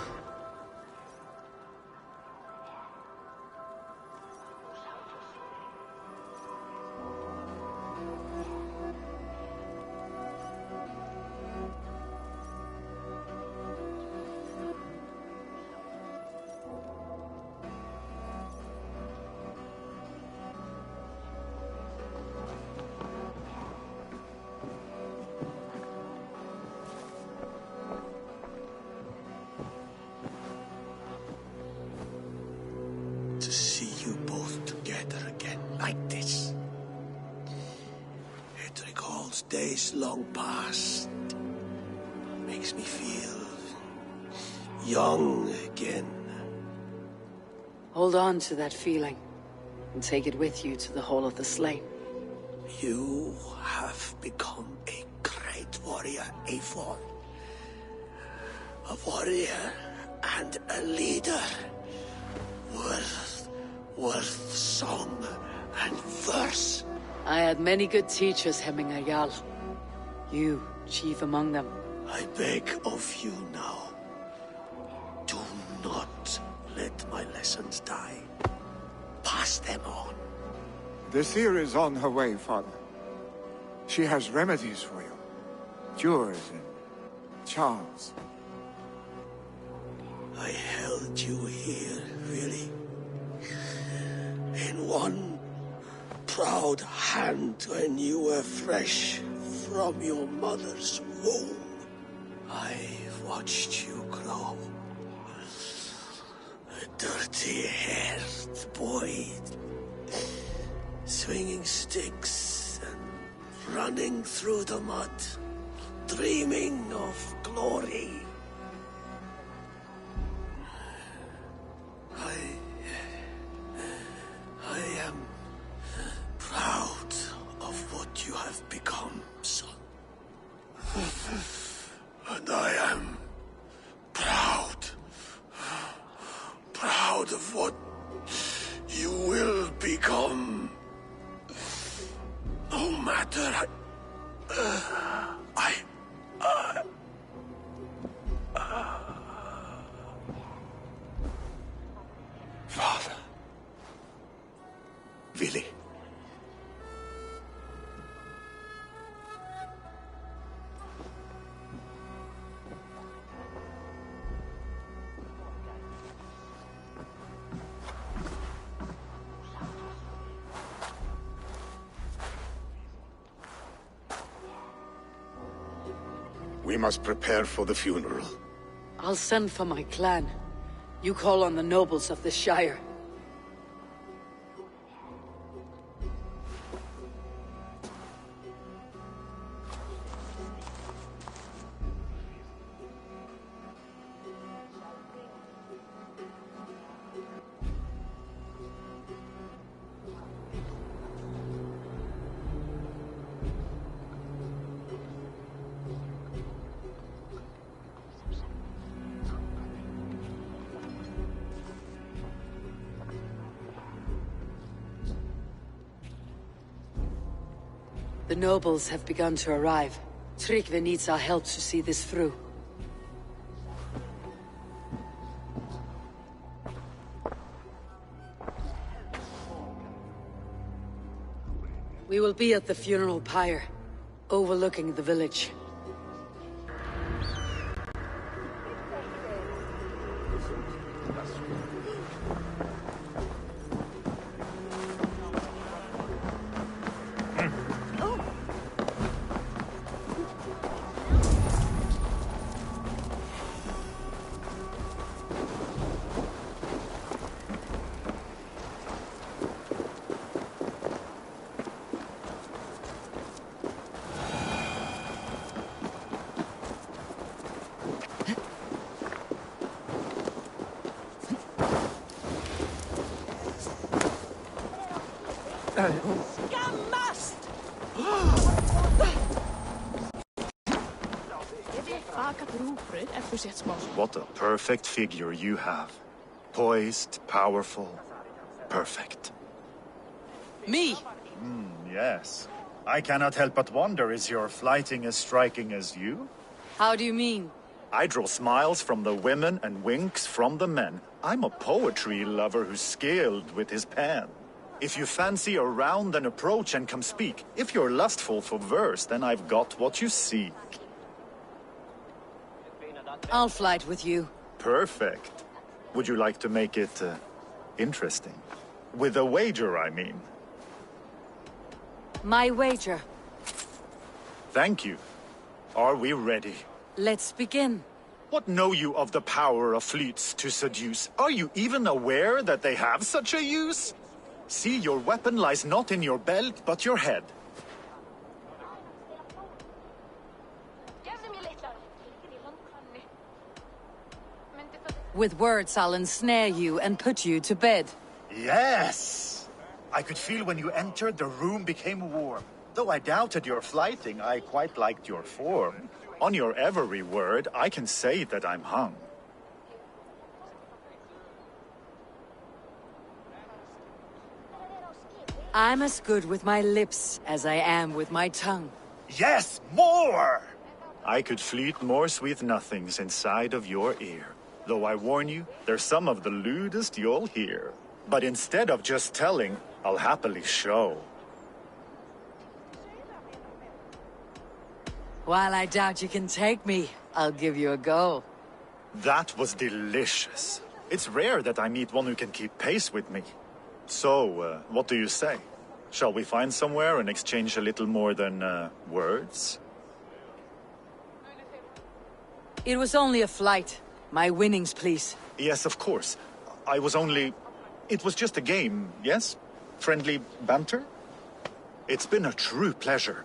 To see you both together again like this. It recalls days long past. Makes me feel young again. Hold on to that feeling, and take it with you to the Hall of the Slain. You have become a great warrior, Eivor. A warrior and a leader. Worth song and verse. I had many good teachers, Hemminger Jarl. You, chief among them. I beg of you now. Do not let my lessons die. Pass them on. The seer is on her way, Father. She has remedies for you. Cures and charms. I held you here, really. In one proud hand when you were fresh from your mother's womb. I watched you grow. A dirty-haired boy, swinging sticks and running through the mud, dreaming of glory. I am proud of what you have become, son. And I am proud of what you will become. come. No matter. Father. Vili. We must prepare for the funeral. I'll send for my clan. You call on the nobles of the Shire. The nobles have begun to arrive. Tryggvi needs our help to see this through. We will be at the funeral pyre, overlooking the village. What a perfect figure you have. Poised, powerful, perfect. Me? Yes. I cannot help but wonder, is your flighting as striking as you? How do you mean? I draw smiles from the women and winks from the men. I'm a poetry lover who's skilled with his pen. If you fancy a round, then approach and come speak. If you're lustful for verse, then I've got what you seek. I'll flight with you. Perfect. Would you like to make it interesting? With a wager, I mean. My wager. Thank you. Are we ready? Let's begin. What know you of the power of fleets to seduce? Are you even aware that they have such a use? See, your weapon lies not in your belt, but your head. With words, I'll ensnare you and put you to bed. Yes! I could feel when you entered, the room became warm. Though I doubted your flighting, I quite liked your form. On your every word, I can say that I'm hung. I'm as good with my lips as I am with my tongue. Yes, more! I could fleet more sweet nothings inside of your ear. Though I warn you, they're some of the lewdest you'll hear. But instead of just telling, I'll happily show. While I doubt you can take me, I'll give you a go. That was delicious. It's rare that I meet one who can keep pace with me. So, what do you say? Shall we find somewhere and exchange a little more than, words? It was only a flight. My winnings, please. Yes, of course. It was just a game, yes? Friendly banter? It's been a true pleasure.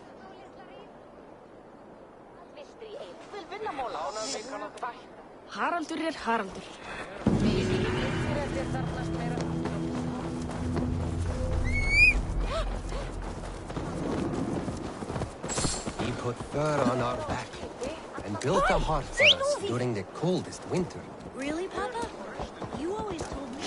Haraldur Haraldur. He put fur on our back and built a heart for us during the coldest winter. Really, Papa? You always told me.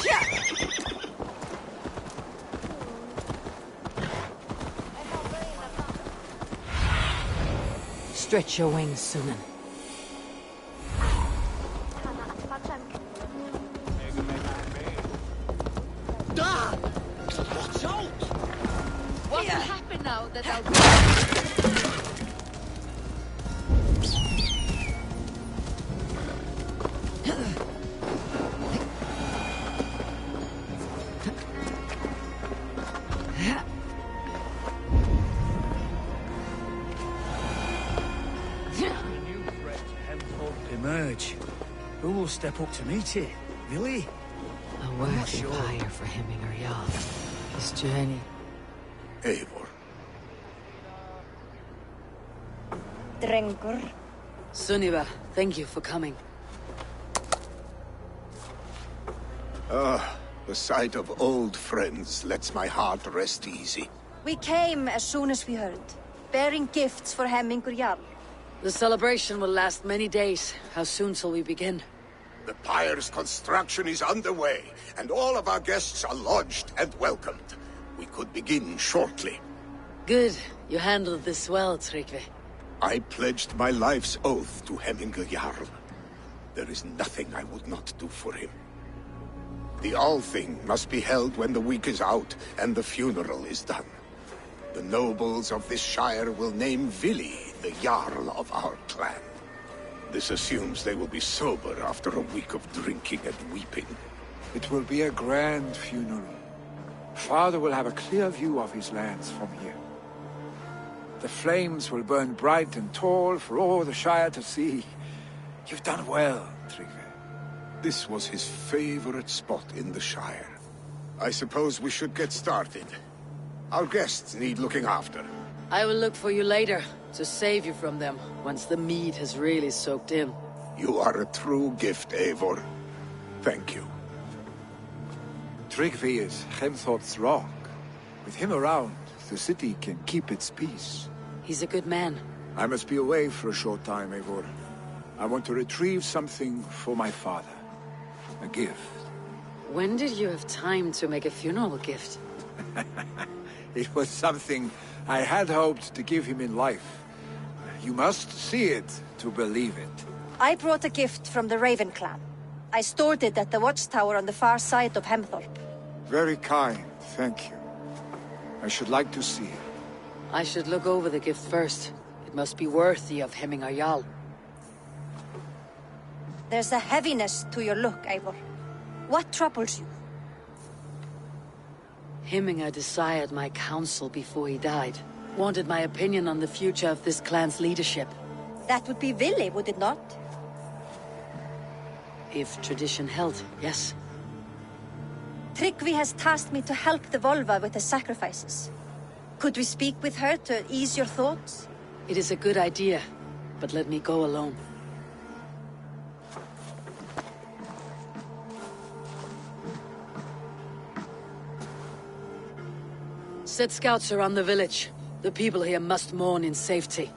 Stretch your wings, Sunan. Watch out! What will happen now that I'll... Emerge. Who will step up to meet it? Really? A worthy buyer for Hemminger Jarl. His journey. Eivor. Drengur. Sunniva, thank you for coming. The sight of old friends lets my heart rest easy. We came as soon as we heard, bearing gifts for Hemminger Jarl. The celebration will last many days. How soon shall we begin? The pyre's construction is underway, and all of our guests are lodged and welcomed. We could begin shortly. Good. You handled this well, Tryggvi. I pledged my life's oath to Hemminger Jarl. There is nothing I would not do for him. The Althing must be held when the week is out and the funeral is done. The nobles of this shire will name Vili the Jarl of our clan. This assumes they will be sober after a week of drinking and weeping. It will be a grand funeral. Father will have a clear view of his lands from here. The flames will burn bright and tall for all the Shire to see. You've done well, Tryggvi. This was his favorite spot in the Shire. I suppose we should get started. Our guests need looking after. I will look for you later, to save you from them, once the mead has really soaked in. You are a true gift, Eivor. Thank you. Tryggvi is Hemthorp's rock. With him around, the city can keep its peace. He's a good man. I must be away for a short time, Eivor. I want to retrieve something for my father. A gift. When did you have time to make a funeral gift? It was something I had hoped to give him in life. You must see it to believe it. I brought a gift from the Raven clan. I stored it at the watchtower on the far side of Hemthorp. Very kind, thank you. I should like to see it. I should look over the gift first. It must be worthy of Hemminger Jarl. There's a heaviness to your look, Eivor. What troubles you? Hemminger desired my counsel before he died. Wanted my opinion on the future of this clan's leadership. That would be Vili, would it not? If tradition held, yes. Tryggvi has tasked me to help the Volva with the sacrifices. Could we speak with her to ease your thoughts? It is a good idea, but let me go alone. Set scouts around the village. The people here must mourn in safety.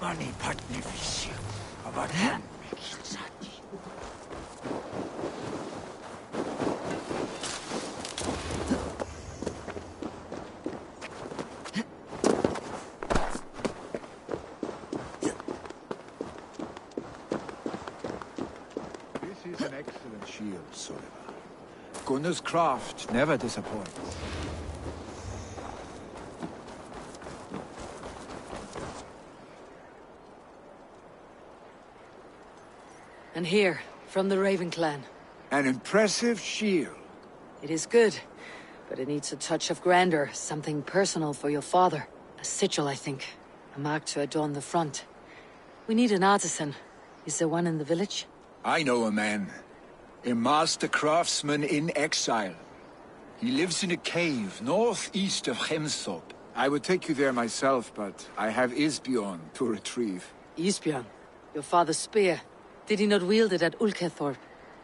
Money partner fish. About hand. This is an excellent shield, Sullivan. Gunnar's craft never disappoints. And here, from the Raven clan. An impressive shield. It is good, but it needs a touch of grandeur, something personal for your father. A sigil, I think. A mark to adorn the front. We need an artisan. Is there one in the village? I know a man. A master craftsman in exile. He lives in a cave northeast of Hemthorpe. I would take you there myself, but I have Isbjorn to retrieve. Isbjorn? Your father's spear. Did he not wield it at Ulkethorpe?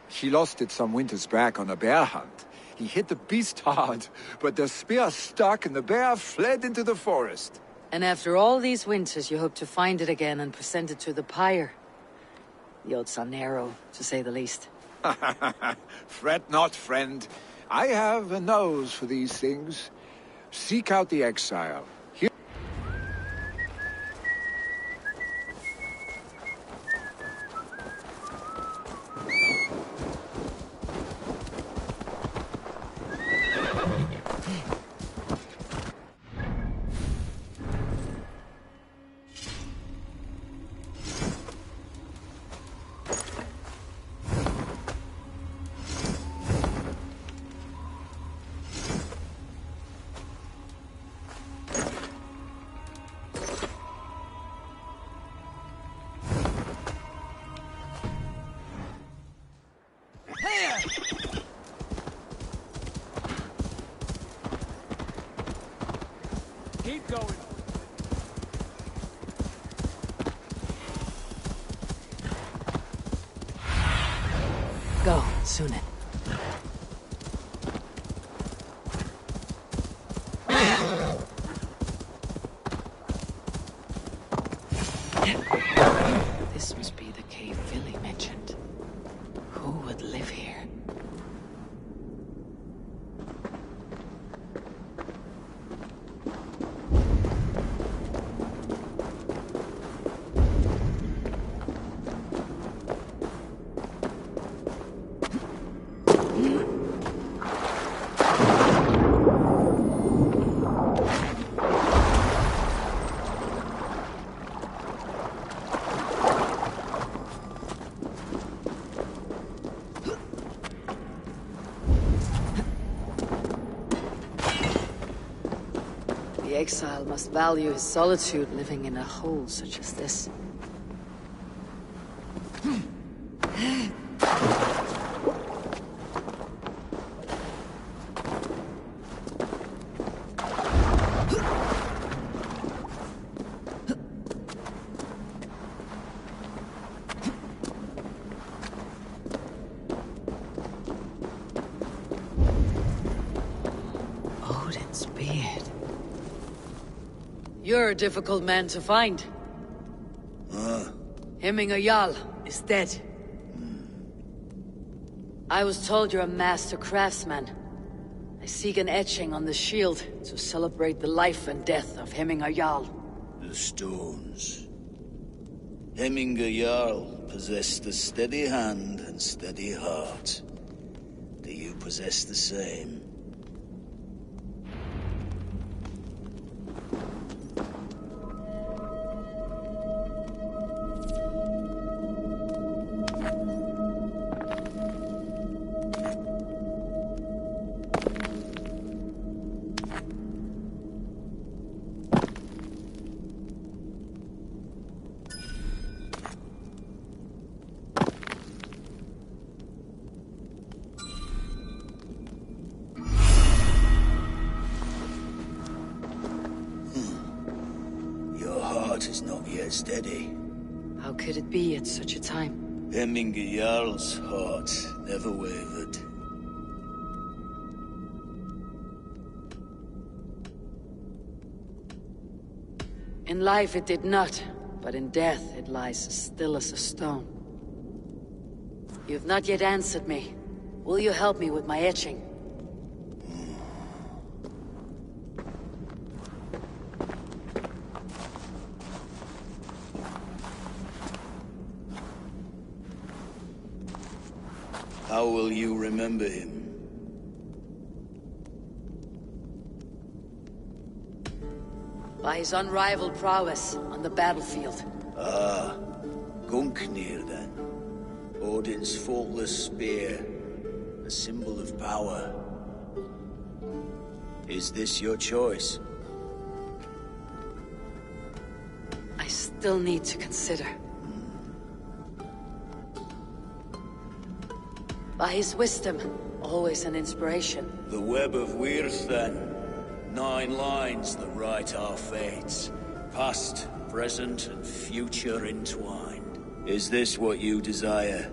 He lost it some winters back on a bear hunt. He hit the beast hard, but the spear stuck and the bear fled into the forest. And after all these winters, you hope to find it again and present it to the pyre. The odds are narrow, to say the least. Fret not, friend. I have a nose for these things. Seek out the exile. Here Keep going. Go, Sunan. This must be the cave Billy mentioned. Who would live here? The exile must value his solitude living in a hole such as this. Odin's beard. You're a difficult man to find. Hemminger Jarl is dead. I was told you're a master craftsman. I seek an etching on the shield to celebrate the life and death of Hemminger Jarl. The stones. Hemminger Jarl possessed a steady hand and steady heart. Do you possess the same? heart is not yet steady. How could it be at such a time? Hemminger Jarl's heart never wavered. In life it did not, but in death it lies as still as a stone. You have not yet answered me. Will you help me with my etching? How will you remember him? By his unrivaled prowess on the battlefield. Ah, Gungnir then. Odin's faultless spear, a symbol of power. Is this your choice? I still need to consider. By his wisdom, always an inspiration. The web of Wirth then. 9 lines that write our fates. Past, present, and future entwined. Is this what you desire?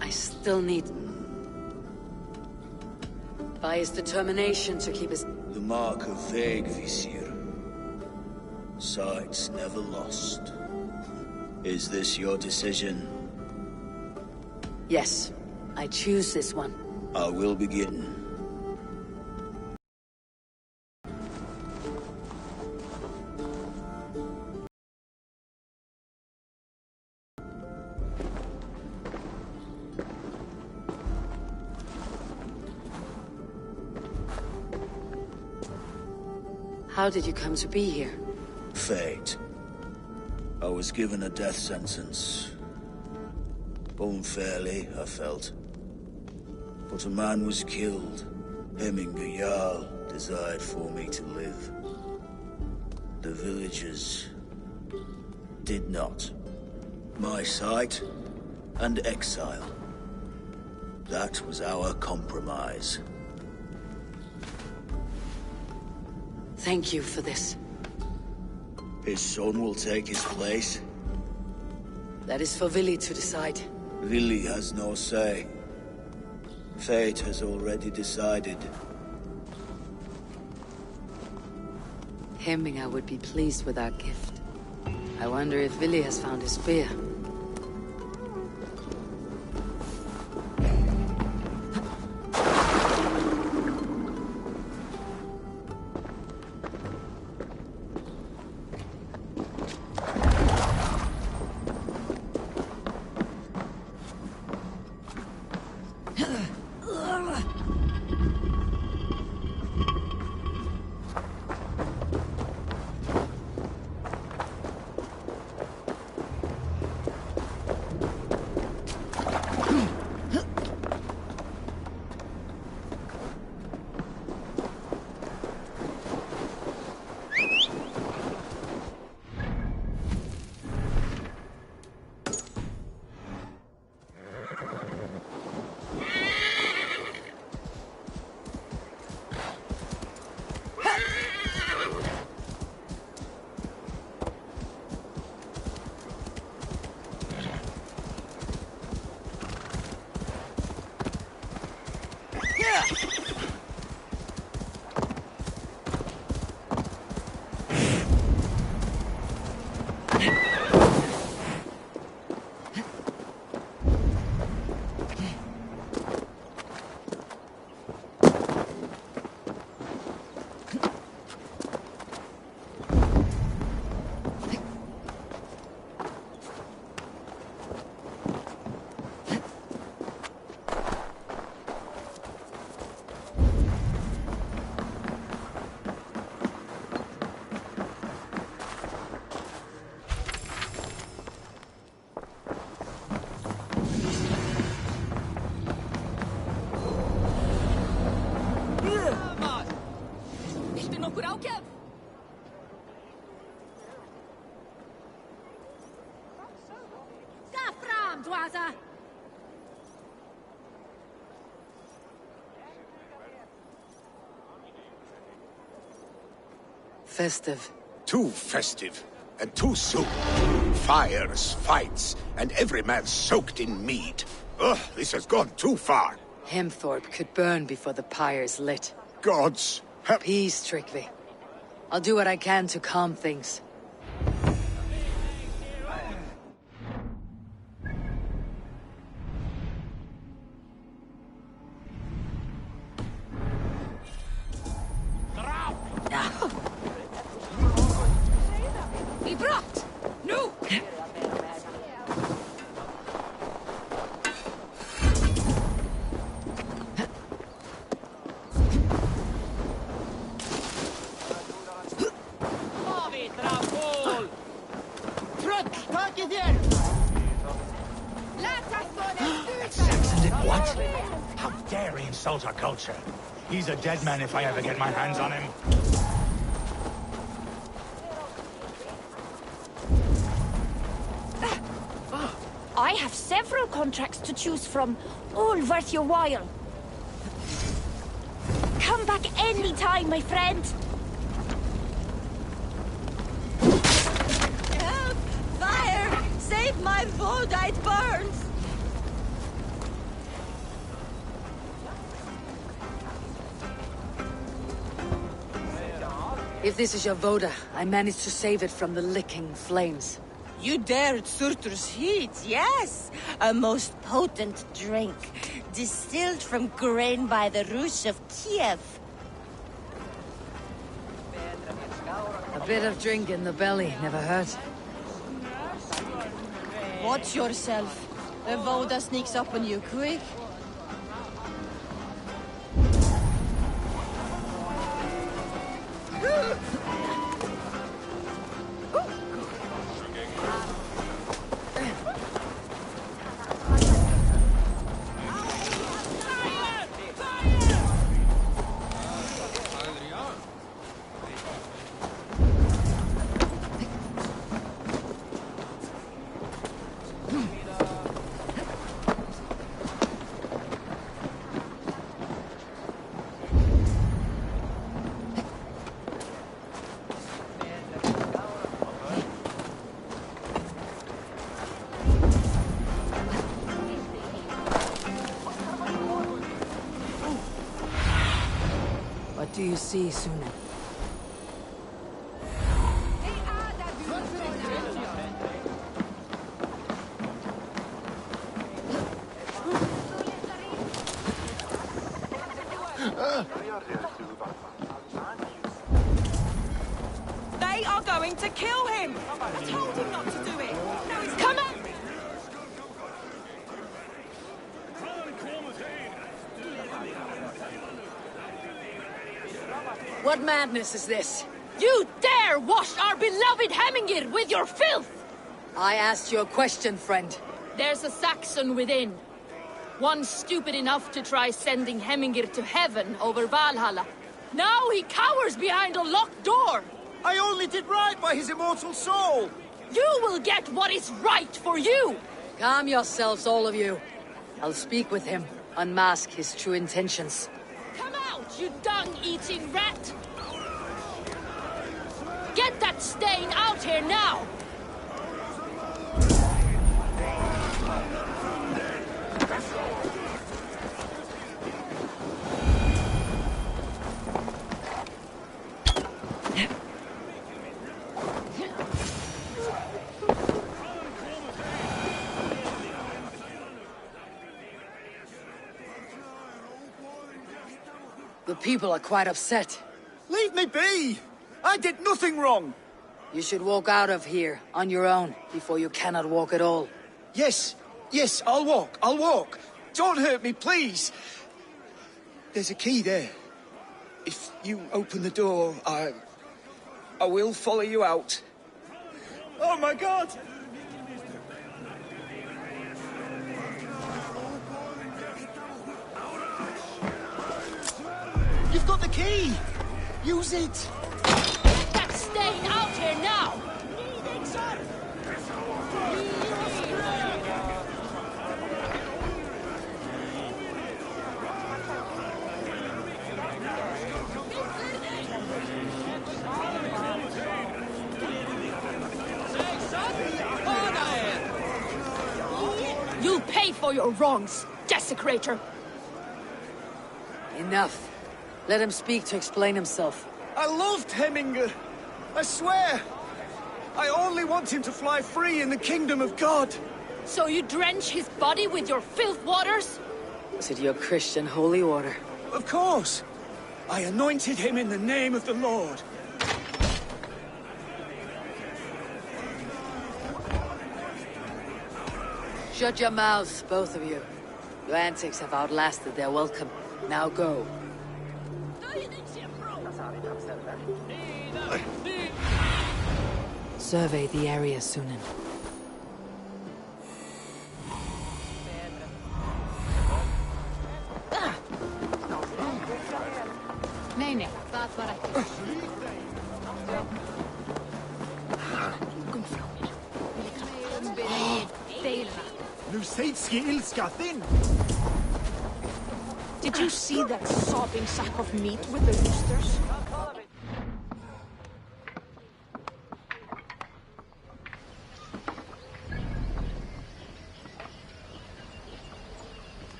I still need... By his determination to keep his... The mark of Vegvisir. Sights never lost. Is this your decision? Yes, I choose this one. I will begin. How did you come to be here? Fate. I was given a death sentence. Unfairly, I felt. But a man was killed. Hemminger Jarl desired for me to live. The villagers did not. My sight and exile. That was our compromise. Thank you for this. His son will take his place. That is for Vili to decide. Vili has no say. Fate has already decided. Hemminger would be pleased with our gift. I wonder if Vili has found his spear. Festive. Too festive, and too soon. Fires, fights, and every man soaked in mead. Ugh, this has gone too far. Hemthorpe could burn before the pyre's lit. Gods Peace, Trygve. I'll do what I can to calm things. Vi brott! Nu! What? How dare he insult our culture? He's a dead man if I ever get my hands on him. I have several contracts to choose from, all worth your while. Come back any time, my friend. Help! Fire! Save my Voda, it burns! If this is your Voda, I managed to save it from the licking flames. You dared Surtur's heat, yes! A most potent drink, distilled from grain by the Rus of Kiev. A bit of drink in the belly never hurt. Watch yourself. The Voda sneaks up on you quick. What do you see, Suna? They are going to kill him! I told him not to do it! Now he's come at me! What madness is this? You dare wash our beloved Hemingir with your filth! I asked you a question, friend. There's a Saxon within. One stupid enough to try sending Hemingir to heaven over Valhalla. Now he cowers behind a locked door! I only did right by his immortal soul! You will get what is right for you! Calm yourselves, all of you. I'll speak with him, unmask his true intentions. Come out, you dung-eating rat! Get that stain out here now! The people are quite upset. Leave me be! I did nothing wrong! You should walk out of here, on your own, before you cannot walk at all. Yes, I'll walk. Don't hurt me, please! There's a key there. If you open the door, I will follow you out. Oh my God! You've got the key! Use it! Get that stain out here now! for your wrongs, desecrator! Enough. Let him speak to explain himself. I loved Heminger. I swear. I only want him to fly free in the kingdom of God. So you drench his body with your filth waters? Is it your Christian holy order? Of course. I anointed him in the name of the Lord. Shut your mouths, both of you. Your antics have outlasted their welcome. Now go. Survey the area, Sunan. Nej, saat vara. Did you see that sopping sack of meat with the roosters?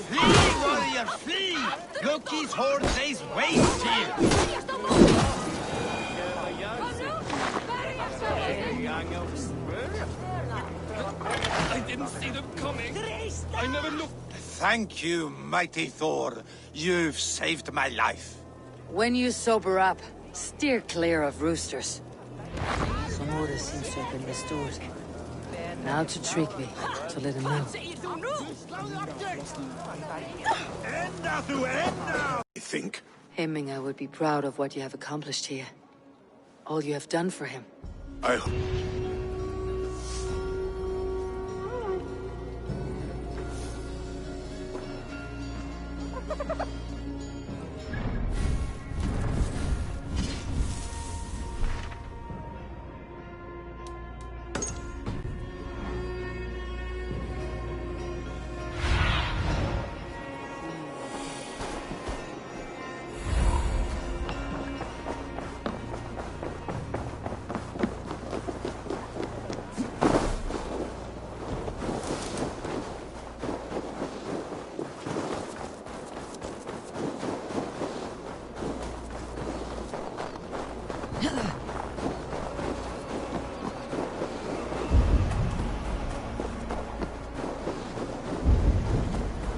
Flee, warrior, flee! Loki's horde lays waste here! I didn't see them coming. I never looked. Thank you, mighty Thor. You've saved my life. When you sober up, steer clear of roosters. Some order seems to have been restored. Now to Tryggvi, to let him know. I think. Hemminger would be proud of what you have accomplished here. All you have done for him. I...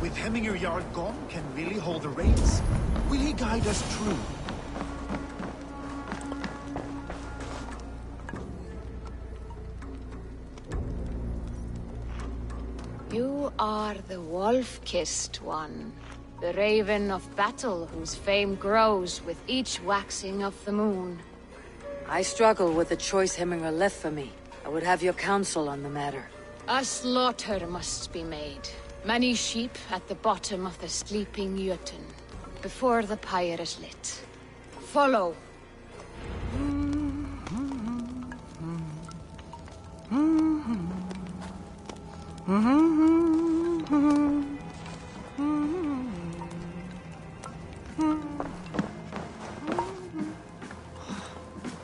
With Hemminger Jarl gone, can Willi hold the reins? Will he guide us true? You are the wolf-kissed one. The raven of battle whose fame grows with each waxing of the moon. I struggle with the choice Hemminger left for me. I would have your counsel on the matter. A slaughter must be made. Many sheep at the bottom of the sleeping Jötun, before the pyre is lit. Follow.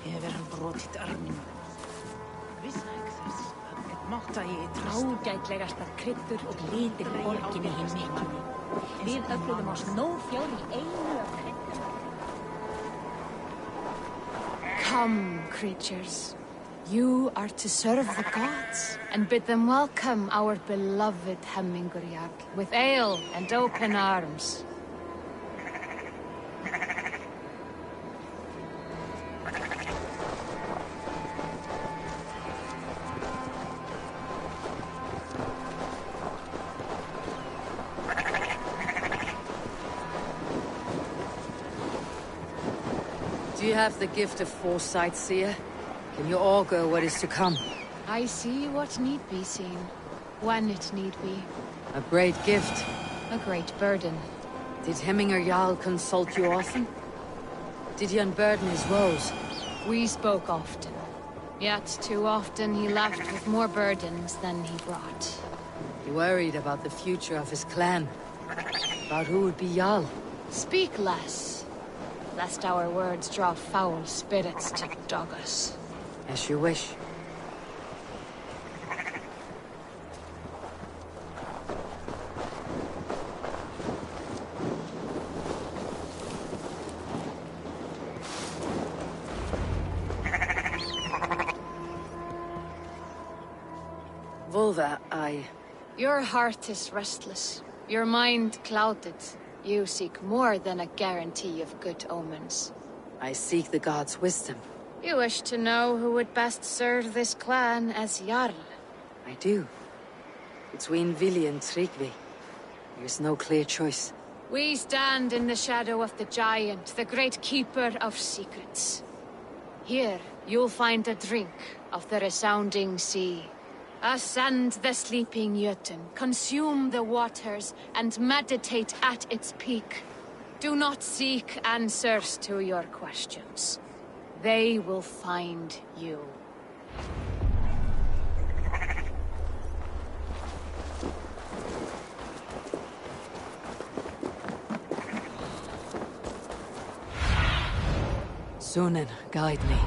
Hefur hann brotið arminn. Ágætlegastar kryddur og litir borginni hinn miklu. Við öfluðum á snófjór í einu af kryddum. Come, creatures. You are to serve the gods, and bid them welcome our beloved Hemmingerjarl with ale and open arms. Do you have the gift of foresight, seer? Can you augur what is to come? I see what need be seen, when it need be. A great gift. A great burden. Did Hemminger Jarl consult you often? Did he unburden his woes? We spoke often. Yet too often he left with more burdens than he brought. He worried about the future of his clan. About who would be Jarl. Speak less, lest our words draw foul spirits to dog us. As you wish. Volva, Your heart is restless. Your mind clouded. You seek more than a guarantee of good omens. I seek the gods' wisdom. You wish to know who would best serve this clan as Jarl. I do. Between Vili and Tryggvi, there's no clear choice. We stand in the shadow of the giant, the great keeper of secrets. Here, you'll find a drink of the resounding sea. Ascend the sleeping Jötun, consume the waters, and meditate at its peak. Do not seek answers to your questions. They will find you. Sunan, guide me.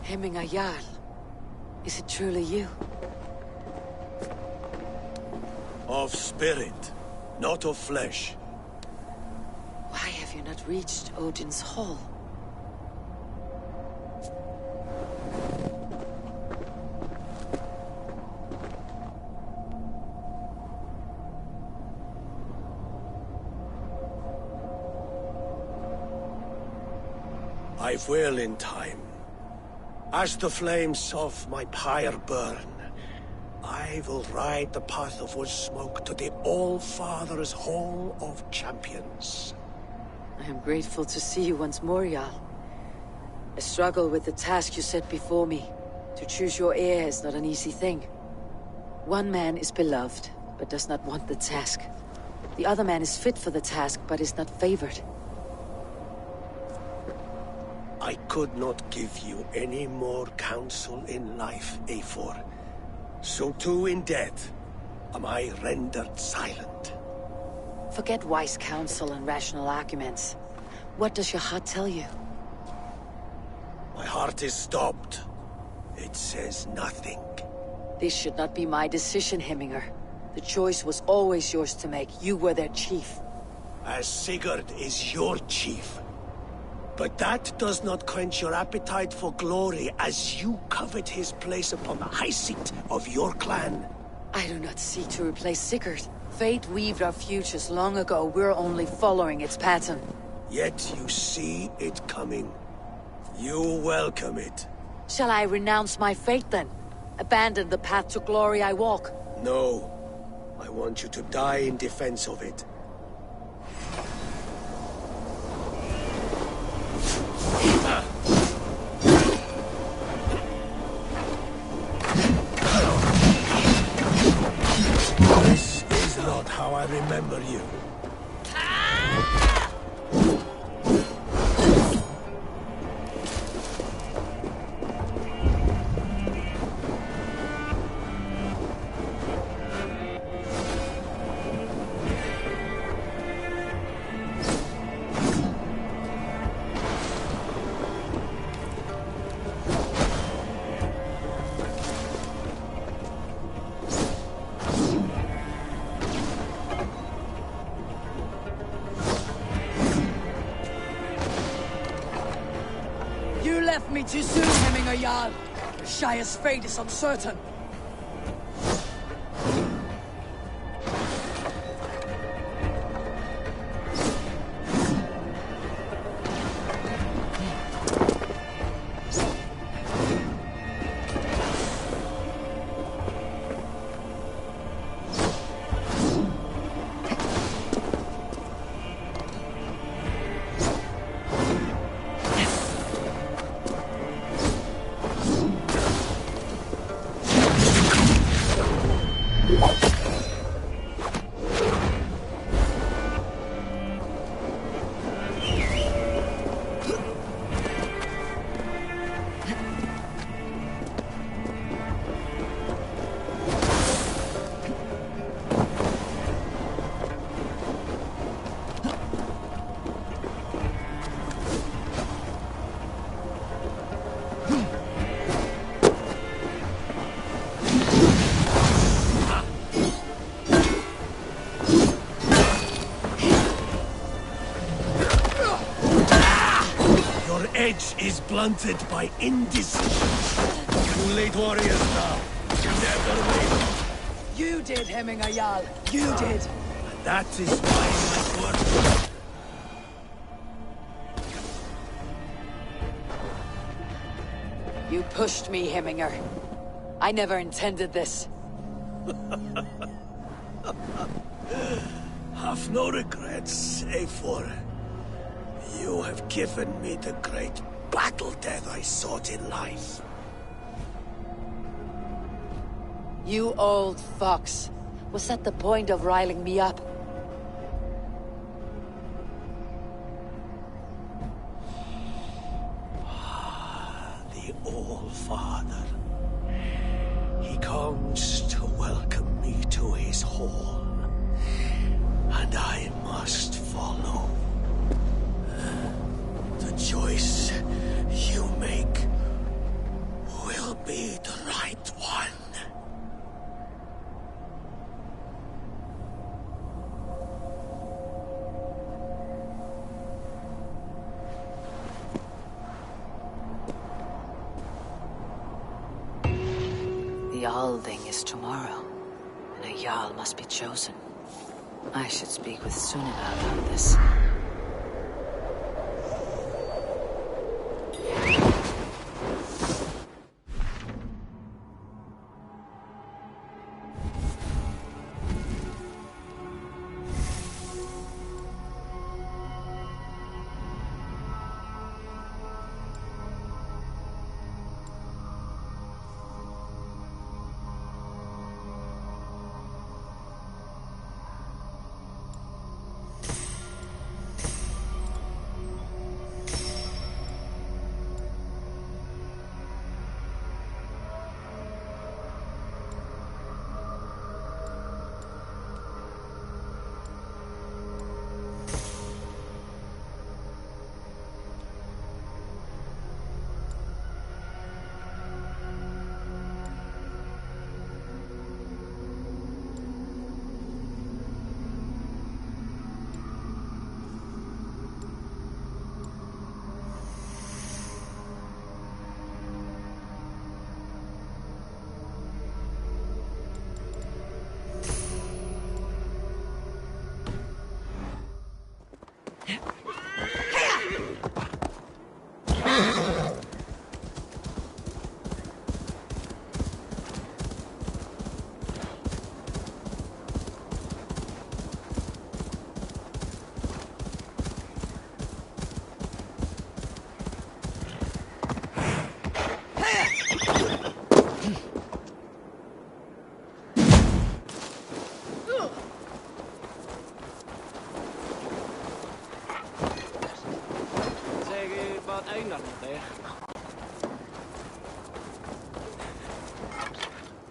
Hemminger Jarl. Is it truly you? Of spirit, not of flesh. Why have you not reached Odin's Hall? I will in time. As the flames of my pyre burn, I will ride the path of wood smoke to the All-Father's Hall of Champions. I am grateful to see you once more, Jarl. I struggle with the task you set before me. To choose your heir is not an easy thing. One man is beloved, but does not want the task. The other man is fit for the task, but is not favored. I could not give you any more counsel in life, Eivor. So too in death am I rendered silent. Forget wise counsel and rational arguments. What does your heart tell you? My heart is stopped. It says nothing. This should not be my decision, Hemminger. The choice was always yours to make. You were their chief. As Sigurd is your chief. But that does not quench your appetite for glory as you covet his place upon the high seat of your clan. I do not seek to replace Sigurd. Fate weaved our futures long ago. We're only following its pattern. Yet you see it coming. You welcome it. Shall I renounce my fate then? Abandon the path to glory I walk? No. I want you to die in defense of it. This is not how I remember you. You left me too soon, Hemminger Jarl. Shire's fate is uncertain. Edge is blunted by indecision. Too late, warriors now. Never wait. You did, Hemminger Jarl. You did. And that is why my word. You pushed me, Hemminger. I never intended this. Have no regrets, Eivor. You have given me the great battle death I sought in life. You old fox. Was that the point of riling me up? The All-Father. He comes to welcome me to his hall. And I must follow. The choice you make The Alding is tomorrow, and a Jarl must be chosen. I should speak with Sunniva about this.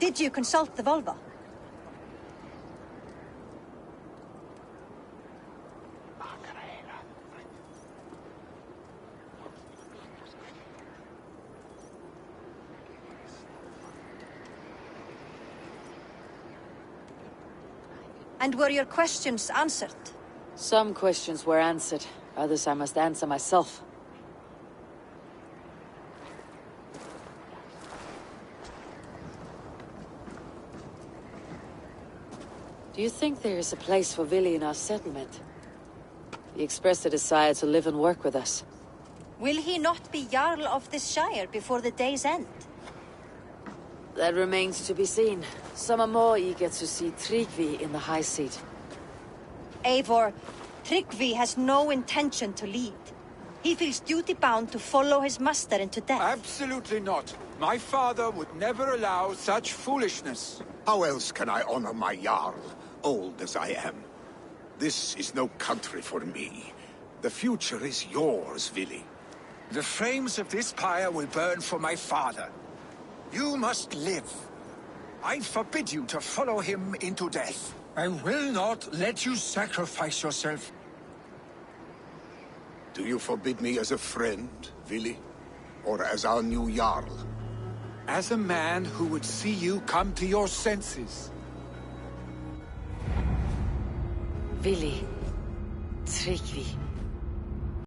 Did you consult the Volva? And were your questions answered? Some questions were answered. Others I must answer myself. Do you think there is a place for Vili in our settlement? He expressed a desire to live and work with us. Will he not be Jarl of this shire before the day's end? That remains to be seen. Some are more eager to see Tryggvi in the high seat. Eivor, Tryggvi has no intention to lead. He feels duty-bound to follow his master into death. Absolutely not. My father would never allow such foolishness. How else can I honor my Jarl, old as I am? This is no country for me. The future is yours, Vili. The flames of this pyre will burn for my father. You must live. I forbid you to follow him into death. I will not let you sacrifice yourself. Do you forbid me as a friend, Vili? Or as our new Jarl? As a man who would see you come to your senses. Vili, Tryggvi.